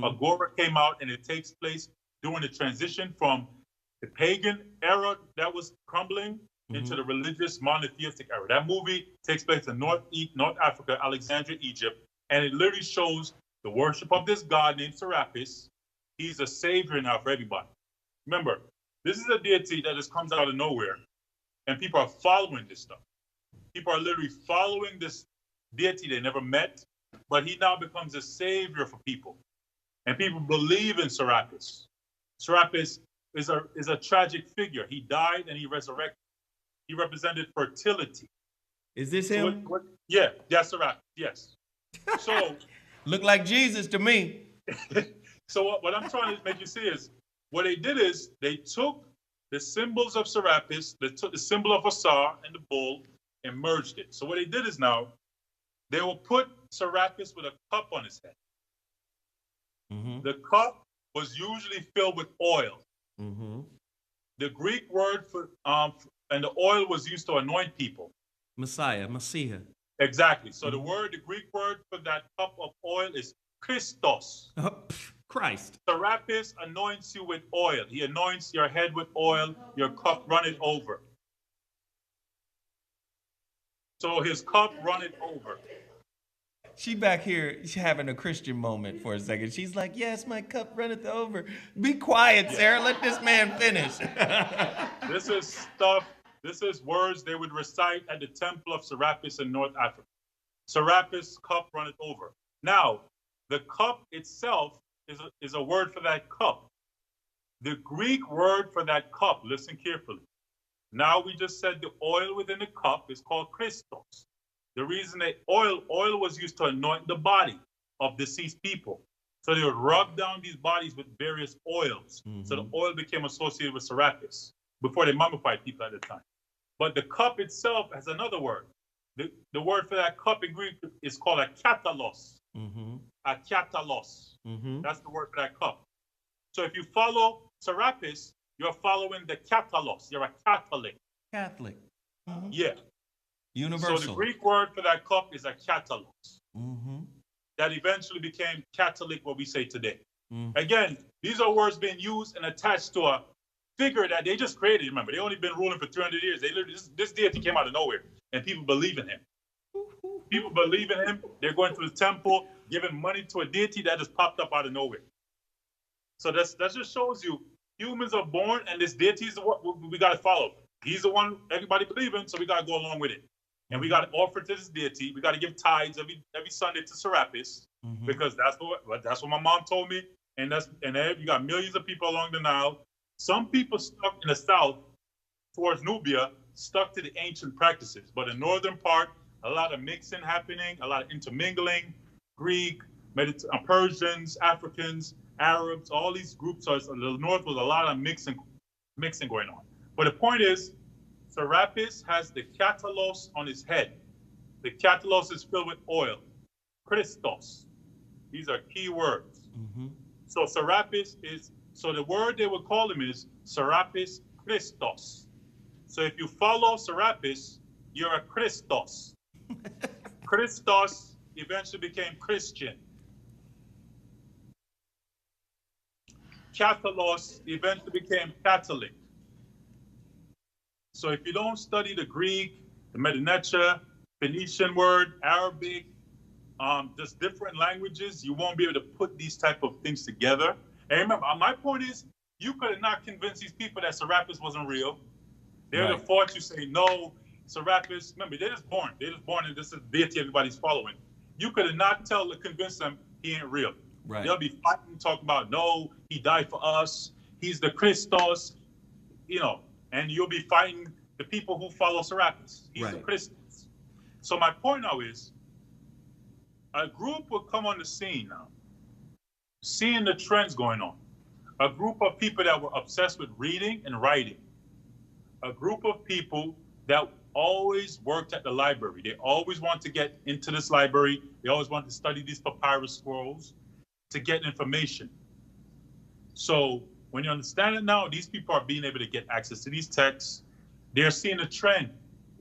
Agora came out, and it takes place during the transition from the pagan era that was crumbling into the religious monotheistic era. That movie takes place in North Africa, Alexandria, Egypt, and it literally shows the worship of this god named Serapis. He's a savior now for everybody. Remember, this is a deity that just comes out of nowhere, and people are following this stuff. People are literally following this deity they never met, but he now becomes a savior for people. And people believe in Serapis. Serapis is a tragic figure. He died and he resurrected. He represented fertility.
Is this him?
Yeah, that's Serapis, yes. So
look like Jesus to me.
So what I'm trying to make you see is, what they did is they took the symbols of Serapis, they took the symbol of Assad and the bull and merged it. So what they did is now, they will put Serapis with a cup on his head. The cup was usually filled with oil. The Greek word for, and the oil was used to anoint people.
Messiah.
Exactly. So the Greek word for that cup of oil is Christos.
Christ.
Serapis anoints you with oil. He anoints your head with oil, your cup runneth over. So his cup runneth over.
She back here, she's having a Christian moment for a second. She's like, yes, my cup runneth over. Be quiet, Sarah. Let this man finish.
This is words they would recite at the temple of Serapis in North Africa. Serapis, cup runneth over. Now, the cup itself is a word for that cup. The Greek word for that cup, listen carefully. Now we just said the oil within the cup is called Christos. The reason that oil was used to anoint the body of deceased people. So they would rub down these bodies with various oils. So the oil became associated with Serapis before they mummified people at the time. But the cup itself has another word. The word for that cup in Greek is called a katalos. A katalos. That's the word for that cup. So if you follow Serapis, you're following the katalos. You're a Catholic. Yeah.
Universal.
So the Greek word for that cup is a katalos. That eventually became Catholic, what we say today. Again, these are words being used and attached to a figure that they just created. Remember, they only been ruling for 300 years. They literally, this deity came out of nowhere, and people believe in him. People believe in him. They're going to his temple, giving money to a deity that just popped up out of nowhere. So that just shows you humans are born, and this deity is what we got to follow. He's the one everybody believes in, so we got to go along with it. And we got to offer to this deity. We got to give tithes every Sunday to Serapis, because that's what my mom told me. And you got millions of people along the Nile. Some people stuck in the south towards Nubia stuck to the ancient practices, but the northern part, a lot of mixing happening, a lot of intermingling, Greek, Persians, Africans, Arabs, all these groups. So the north was a lot of mixing going on. But the point is, Serapis has the katalos on his head. The katalos is filled with oil. Christos. These are key words. So Serapis so the word they would call him is Serapis Christos. So if you follow Serapis, you're a Christos. Christos eventually became Christian. Catholos eventually became Catholic. So if you don't study the Greek, the Medinetia, Phoenician word, Arabic, just different languages, you won't be able to put these type of things together. And remember, my point is, you could not convince these people that Serapis wasn't real. They would have fought you, say, no, Serapis, remember, they're just born. They're just born and this is deity everybody's following. You could not convince them he ain't real.
Right.
They'll be fighting, talking about, no, he died for us. He's the Christos, you know, and you'll be fighting the people who follow Serapis. He's the Christos. So my point now is, a group will come on the scene now, seeing the trends going on. A group of people that were obsessed with reading and writing. A group of people that always worked at the library. They always want to get into this library. They always want to study these papyrus scrolls to get information. So when you understand it now, these people are being able to get access to these texts. They're seeing a trend.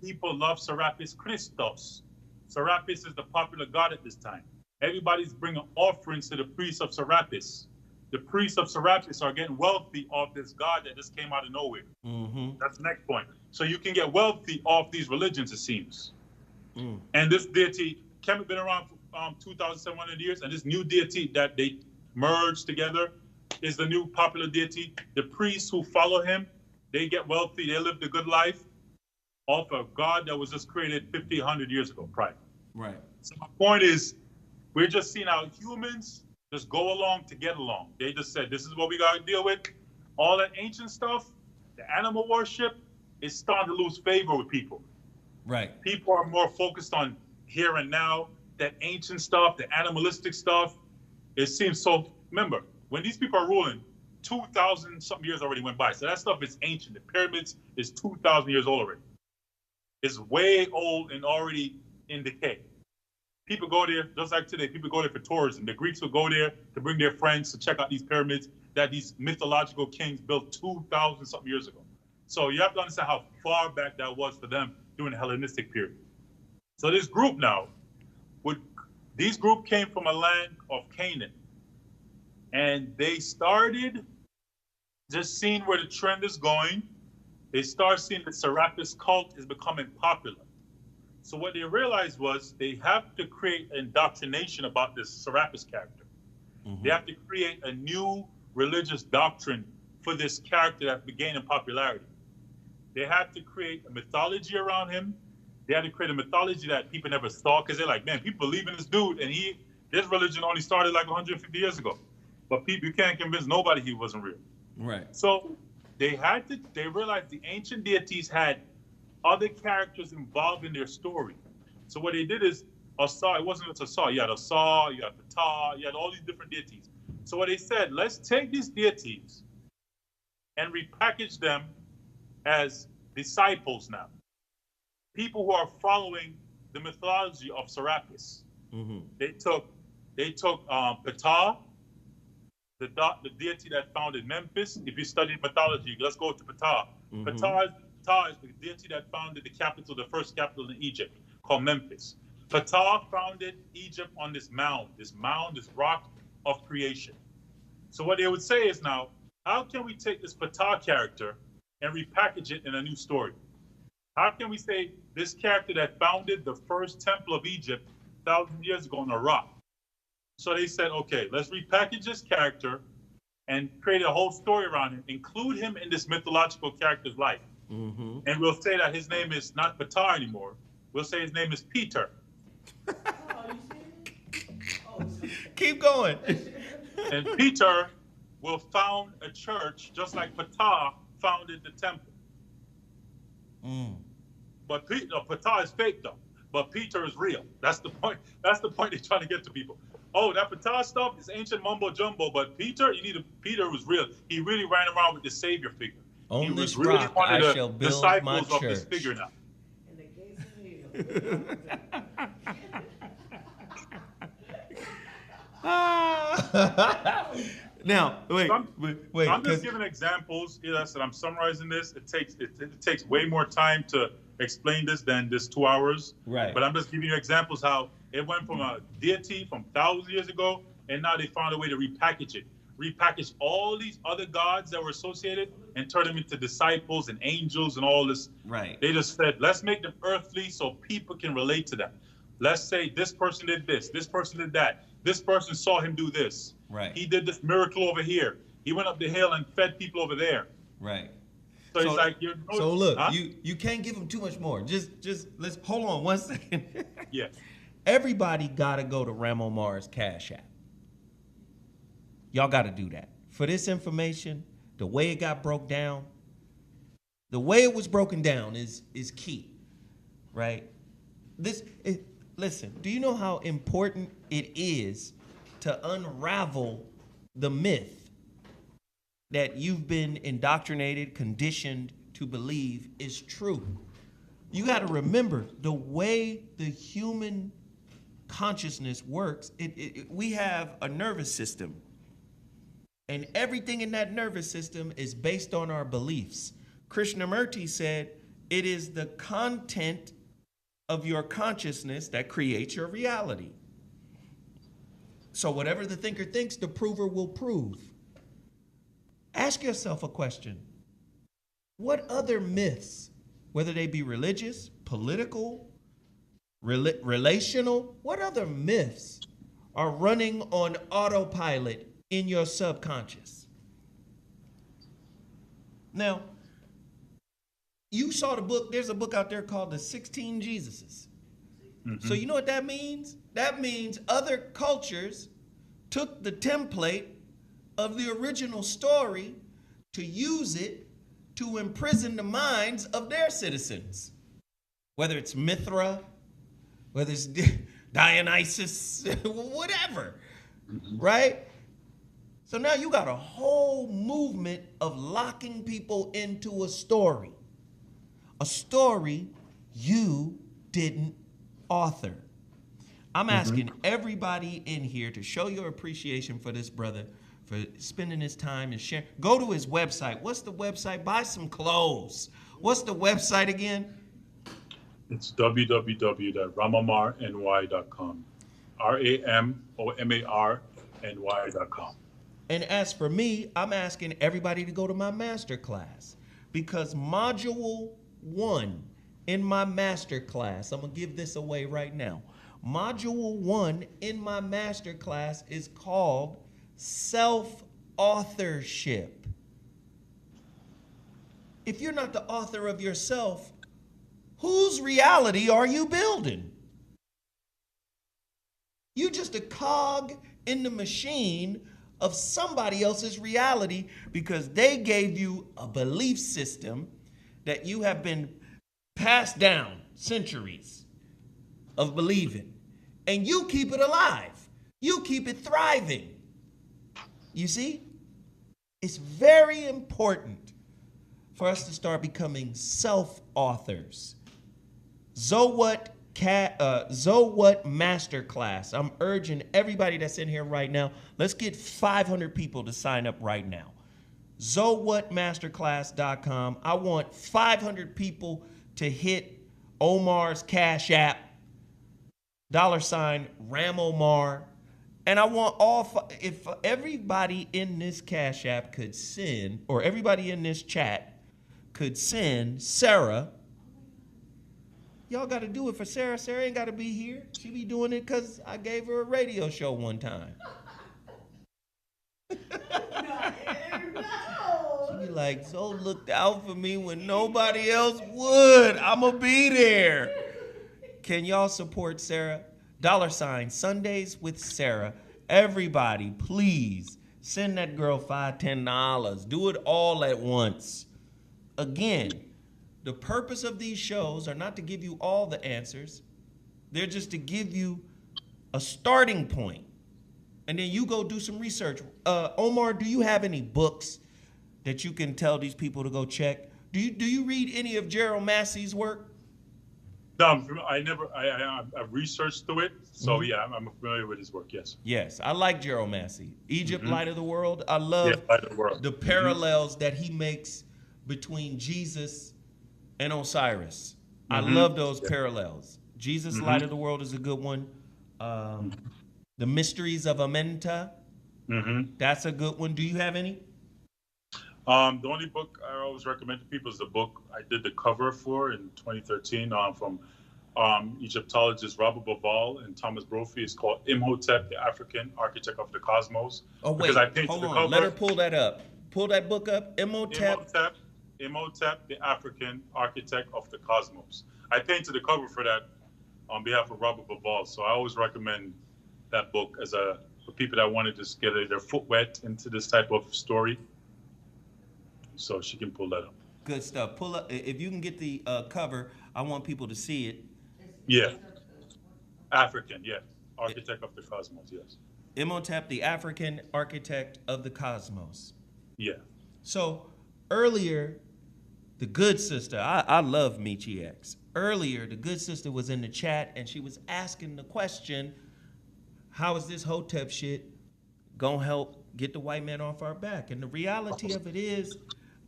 People love Serapis Christos. Serapis is the popular god at this time. Everybody's bringing offerings to the priests of Serapis. The priests of Serapis are getting wealthy off this god that just came out of nowhere. Mm-hmm. That's the next point. So you can get wealthy off these religions, it seems. Mm. And this deity can have been around for 2,700 years, and this new deity that they merged together is the new popular deity. The priests who follow him, they get wealthy, they live the good life off a god that was just created 50, 100 years ago prior.
Right.
So my point is, we're just seeing how humans just go along to get along. They just said, this is what we got to deal with. All that ancient stuff, the animal worship, is starting to lose favor with people.
Right.
People are more focused on here and now. That ancient stuff, the animalistic stuff, it seems so. Remember, when these people are ruling, 2,000 something years already went by. So that stuff is ancient. The pyramids is 2,000 years old already. It's way old and already in decay. People go there, just like today, people go there for tourism. The Greeks will go there to bring their friends to check out these pyramids that these mythological kings built 2,000 something years ago. So you have to understand how far back that was for them during the Hellenistic period. So this group now, these group came from a land of Canaan. And they started just seeing where the trend is going. They start seeing the Serapis cult is becoming popular. So what they realized was they have to create indoctrination about this Serapis character. Mm-hmm. They have to create a new religious doctrine for this character that began in popularity. They had to create a mythology around him. They had to create a mythology that people never saw, because they're like, man, people believe in this dude, and this religion only started like 150 years ago. But you can't convince nobody he wasn't real. Right. So they realized the ancient deities had other characters involved in their story. So what they did is, Assad, it wasn't just Assad, you had Assad, you had Ptah, you had all these different deities. So what they said, let's take these deities and repackage them as disciples now. People who are following the mythology of Serapis. Mm-hmm. They took Ptah, the deity that founded Memphis. If you study mythology, let's go to Ptah. Mm-hmm. Ptah is the deity that founded the first capital in Egypt, called Memphis. Ptah founded Egypt on this mound, this rock of creation. So what they would say is now, how can we take this Ptah character and repackage it in a new story? How can we say this character that founded the first temple of Egypt 1,000 years ago on a rock? So they said, okay, let's repackage this character and create a whole story around him, include him in this mythological character's life. Mm-hmm. And we'll say that his name is not Ptah anymore. We'll say his name is Peter.
Keep going.
And Peter will found a church just like Ptah founded the temple. Mm. But Ptah is fake though. But Peter is real. That's the point. That's the point they're trying to get to people. Oh, that Ptah stuff is ancient mumbo jumbo, but Peter was real. He really ran around with the savior figure.
On
he
this
was really
rock
one of
I
the
shall build
disciples
my
of
church.
this figure now.
In the gates of hell.
Now, wait.
I'm just giving examples. Yes, and I'm summarizing this. It takes way more time to explain this than this 2 hours.
Right.
But I'm just giving you examples how it went from a deity from thousands of years ago, and now they found a way to repackage it. Repackage all these other gods that were associated and turn them into disciples and angels and all this.
Right.
They just said, let's make them earthly so people can relate to them. Let's say this person did this person did that. This person saw him do this.
Right.
He did this miracle over here. He went up the hill and fed people over there.
Right.
So it's like
so look, you can't give them too much more. Just let's hold on 1 second.
Yeah.
Everybody gotta go to Ramomar's Cash App. Y'all gotta do that. For this information, the way it got broke down, the way it was broken down is key. Right? Listen, do you know how important it is to unravel the myth that you've been indoctrinated, conditioned to believe is true? You got to remember the way the human consciousness works. We have a nervous system, and everything in that nervous system is based on our beliefs. Krishnamurti said it is the content of your consciousness that creates your reality. So whatever the thinker thinks, the prover will prove. Ask yourself a question. What other myths, whether they be religious, political, relational, what other myths are running on autopilot in your subconscious? Now, you saw the book, there's a book out there called The 16 Jesuses. Mm-hmm. So you know what that means? That means other cultures took the template of the original story to use it to imprison the minds of their citizens. Whether it's Mithra, whether it's Dionysus, whatever, right? So now you got a whole movement of locking people into a story you didn't author. I'm asking everybody in here to show your appreciation for this brother, for spending his time and sharing. Go to his website. What's the website? Buy some clothes. What's the website again?
It's www.ramomarny.com. RAMOMARNY.com.
And as for me, I'm asking everybody to go to my masterclass, because module 1 in my masterclass, I'm going to give this away right now. Module 1 in my masterclass is called self-authorship. If you're not the author of yourself, whose reality are you building? You're just a cog in the machine of somebody else's reality, because they gave you a belief system that you have been passed down centuries of believing, and you keep it alive. You keep it thriving. You see? It's very important for us to start becoming self-authors. ZOLO Masterclass. I'm urging everybody that's in here right now, let's get 500 people to sign up right now. ZOLOWhatMasterclass.com. I want 500 people to hit Omar's Cash App, $Ramomar. And I want if everybody in this Cash App could send, or everybody in this chat could send Sarah. Y'all got to do it for Sarah. Sarah ain't got to be here. She be doing it because I gave her a radio show one time. She be like, "So looked out for me when nobody else would. I'ma be there." Can y'all support Sarah? $Sundays with Sarah. Everybody, please send that girl $5, $10. Do it all at once. Again, the purpose of these shows are not to give you all the answers. They're just to give you a starting point. And then you go do some research. Omar, do you have any books that you can tell these people to go check? Do you read any of Gerald Massey's work?
No, I've researched through it. So yeah, I'm familiar with his work, yes.
Yes, I like Gerald Massey. Egypt, Light of the World. I love the parallels that he makes between Jesus and Osiris. I love those parallels. Jesus, Light of the World is a good one. The Mysteries of Amenta, that's a good one. Do you have any?
The only book I always recommend to people is the book I did the cover for in 2013 from Egyptologists Robert Bauval and Thomas Brophy. It's called Imhotep, the African Architect of the Cosmos.
Oh, wait,
because I painted
hold
the
on.
cover.
Let her pull that up. Pull that book up.
Imhotep, the African Architect of the Cosmos. I painted the cover for that on behalf of Robert Bauval. So I always recommend that book for people that want to just get their foot wet into this type of story. So she can pull that up.
Good stuff. Pull up. If you can get the cover, I want people to see it.
Yeah. African, yeah. Architect of the Cosmos, yes.
Imhotep, the African Architect of the Cosmos.
Yeah.
So earlier, the good sister, I love Michi X. Earlier, the good sister was in the chat and she was asking the question, how is this Hotep shit gonna help get the white man off our back? And the reality of it is,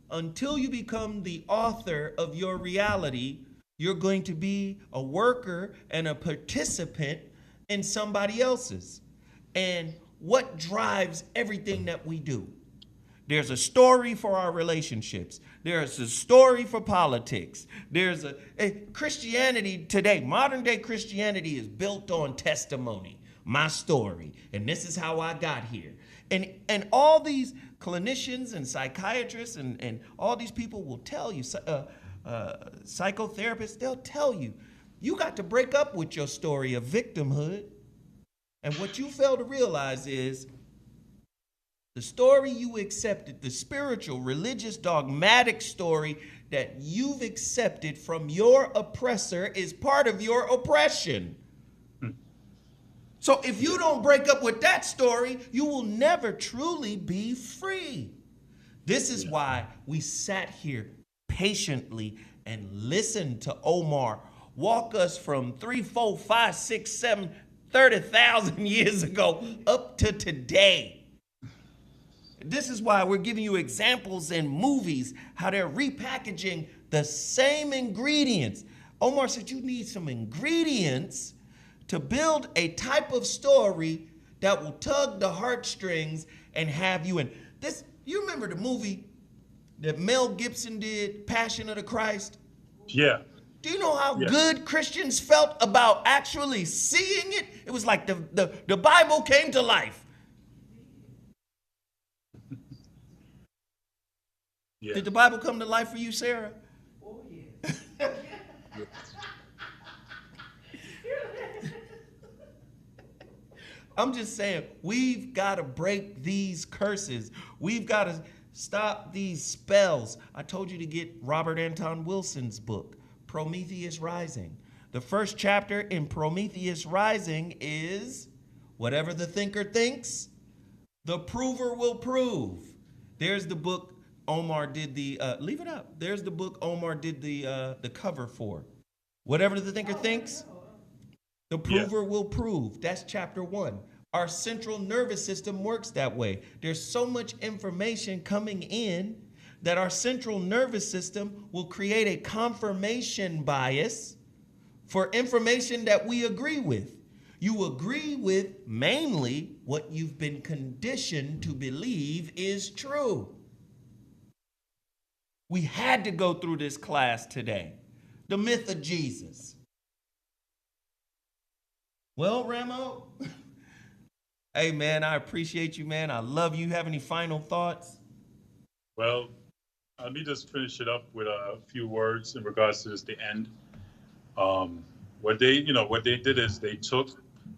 until you become the author of your reality, you're going to be a worker and a participant in somebody else's. And what drives everything that we do? There's a story for our relationships. There's a story for politics. There's Christianity today, modern day Christianity is built on testimony, my story, and this is how I got here. And all these clinicians and psychiatrists and all these people will tell you, psychotherapists, they'll tell you, you got to break up with your story of victimhood. And what you fail to realize is the story you accepted, the spiritual, religious, dogmatic story that you've accepted from your oppressor is part of your oppression. So if you don't break up with that story, you will never truly be free. This is why we sat here patiently and listened to Omar walk us from 3, 4, 5, 6, 7, 30,000 years ago up to today. This is why we're giving you examples in movies, how they're repackaging the same ingredients. Omar said you need some ingredients to build a type of story that will tug the heartstrings and have you in. This, you remember the movie that Mel Gibson did, Passion of the Christ?
Yeah.
Do you know how good Christians felt about actually seeing it? It was like the Bible came to life.
Yeah.
Did the Bible come to life for you, Sarah?
Oh, yeah.
I'm just saying, we've got to break these curses. We've got to stop these spells. I told you to get Robert Anton Wilson's book, Prometheus Rising. The first chapter in Prometheus Rising is, whatever the thinker thinks, the prover will prove. There's the book Omar did leave it up. There's the book Omar did the cover for. Whatever the thinker thinks, the prover will prove. That's chapter 1. Our central nervous system works that way. There's so much information coming in that our central nervous system will create a confirmation bias for information that we agree with. You agree with mainly what you've been conditioned to believe is true. We had to go through this class today. The myth of Jesus. Well, Ramo, hey, man, I appreciate you, man. I love you. Have any final thoughts?
Well, let me just finish it up with a few words in regards to this, the end. What they did is they took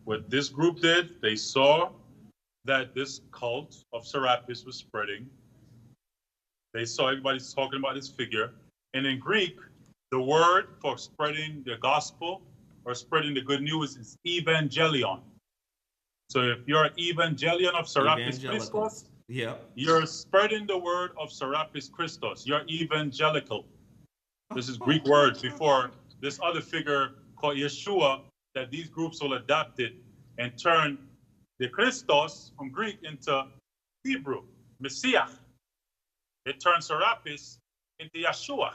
what this group did. They saw that this cult of Serapis was spreading. They saw everybody's talking about this figure. And in Greek, the word for spreading the gospel or spreading the good news is evangelion. So if you're an evangelion of Serapis Christos, you're spreading the word of Serapis Christos. You're evangelical. This is Greek words before this other figure called Yeshua that these groups will adapt it and turn the Christos from Greek into Hebrew, Messiah. It turned Serapis into Yeshua.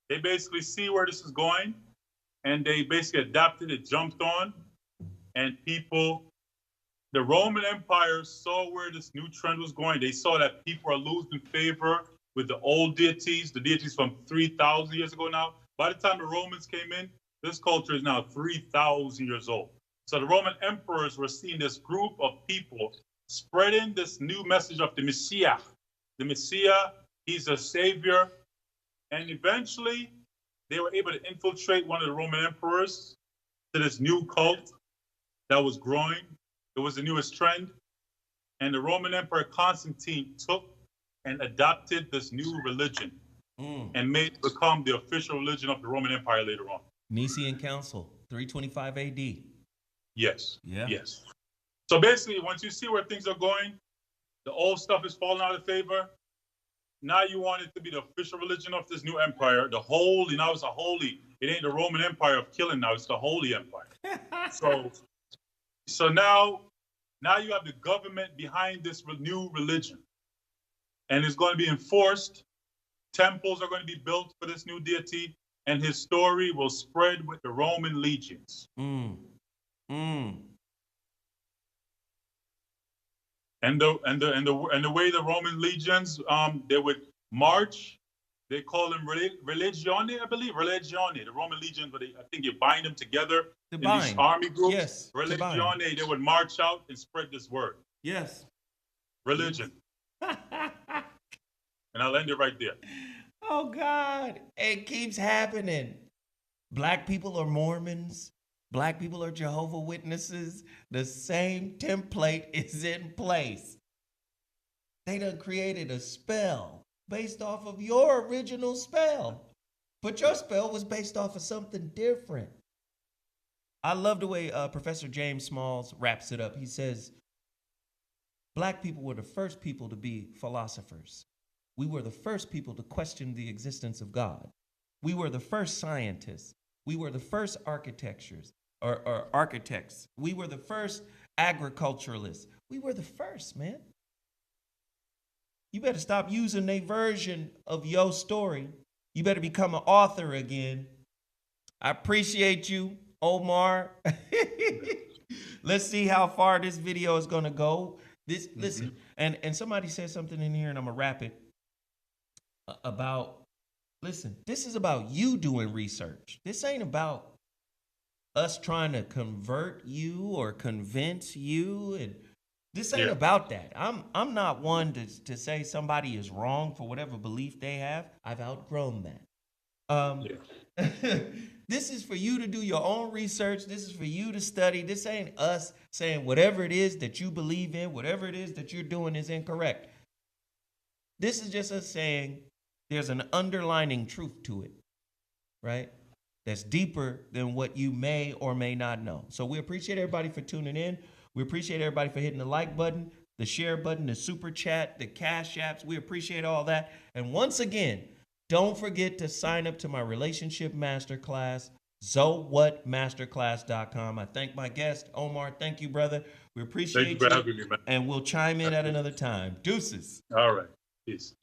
They basically see where this is going, and they basically adapted it, jumped on, and people, the Roman Empire saw where this new trend was going. They saw that people are losing favor with the old deities, the deities from 3,000 years ago now. By the time the Romans came in, this culture is now 3,000 years old. So the Roman emperors were seeing this group of people spreading this new message of the Messiah. The Messiah, he's a savior. And eventually, they were able to infiltrate one of the Roman emperors to this new cult that was growing. It was the newest trend. And the Roman Emperor Constantine took and adopted this new religion and made it become the official religion of the Roman Empire later on.
Nicene Council, 325 AD.
Yes.
Yeah.
Yes. So basically, once you see where things are going, the old stuff is falling out of favor. Now you want it to be the official religion of this new empire, the holy. Now it's a holy. It ain't the Roman Empire of killing now. It's the Holy Empire. So now you have the government behind this new religion, and it's going to be enforced. Temples are going to be built for this new deity, and his story will spread with the Roman legions. And the way the Roman legions, they would march. They call them religione, I believe. Religione, the Roman legions, but I think you bind them together in these army groups.
Yes.
Religione, they would march out and spread this word.
Yes.
Religion. And I'll end it right there.
Oh, God. It keeps happening. Black people are Mormons. Black people are Jehovah's Witnesses. The same template is in place. They done created a spell based off of your original spell. But your spell was based off of something different. I love the way Professor James Smalls wraps it up. He says, Black people were the first people to be philosophers. We were the first people to question the existence of God. We were the first scientists. We were the first architects. We were the first agriculturalists. We were the first, man. You better stop using a version of your story. You better become an author again. I appreciate you, Omar. Let's see how far this video is gonna go. Listen, and somebody said something in here, and I'm gonna wrap it about. Listen, this is about you doing research. This ain't about us trying to convert you or convince you, and this ain't about that. I'm not one to say somebody is wrong for whatever belief they have. I've outgrown that. This is for you to do your own research. This is for you to study. This ain't us saying whatever it is that you believe in, whatever it is that you're doing is incorrect. This is just us saying there's an underlining truth to it, right? That's deeper than what you may or may not know. So we appreciate everybody for tuning in. We appreciate everybody for hitting the like button, the share button, the super chat, the cash apps. We appreciate all that. And once again, don't forget to sign up to my relationship masterclass, ZOWhatMasterclass.com. I thank my guest, Omar. Thank you, brother. We appreciate you.
Thank you for having me, man.
And we'll chime in at another time. Deuces.
All right. Peace.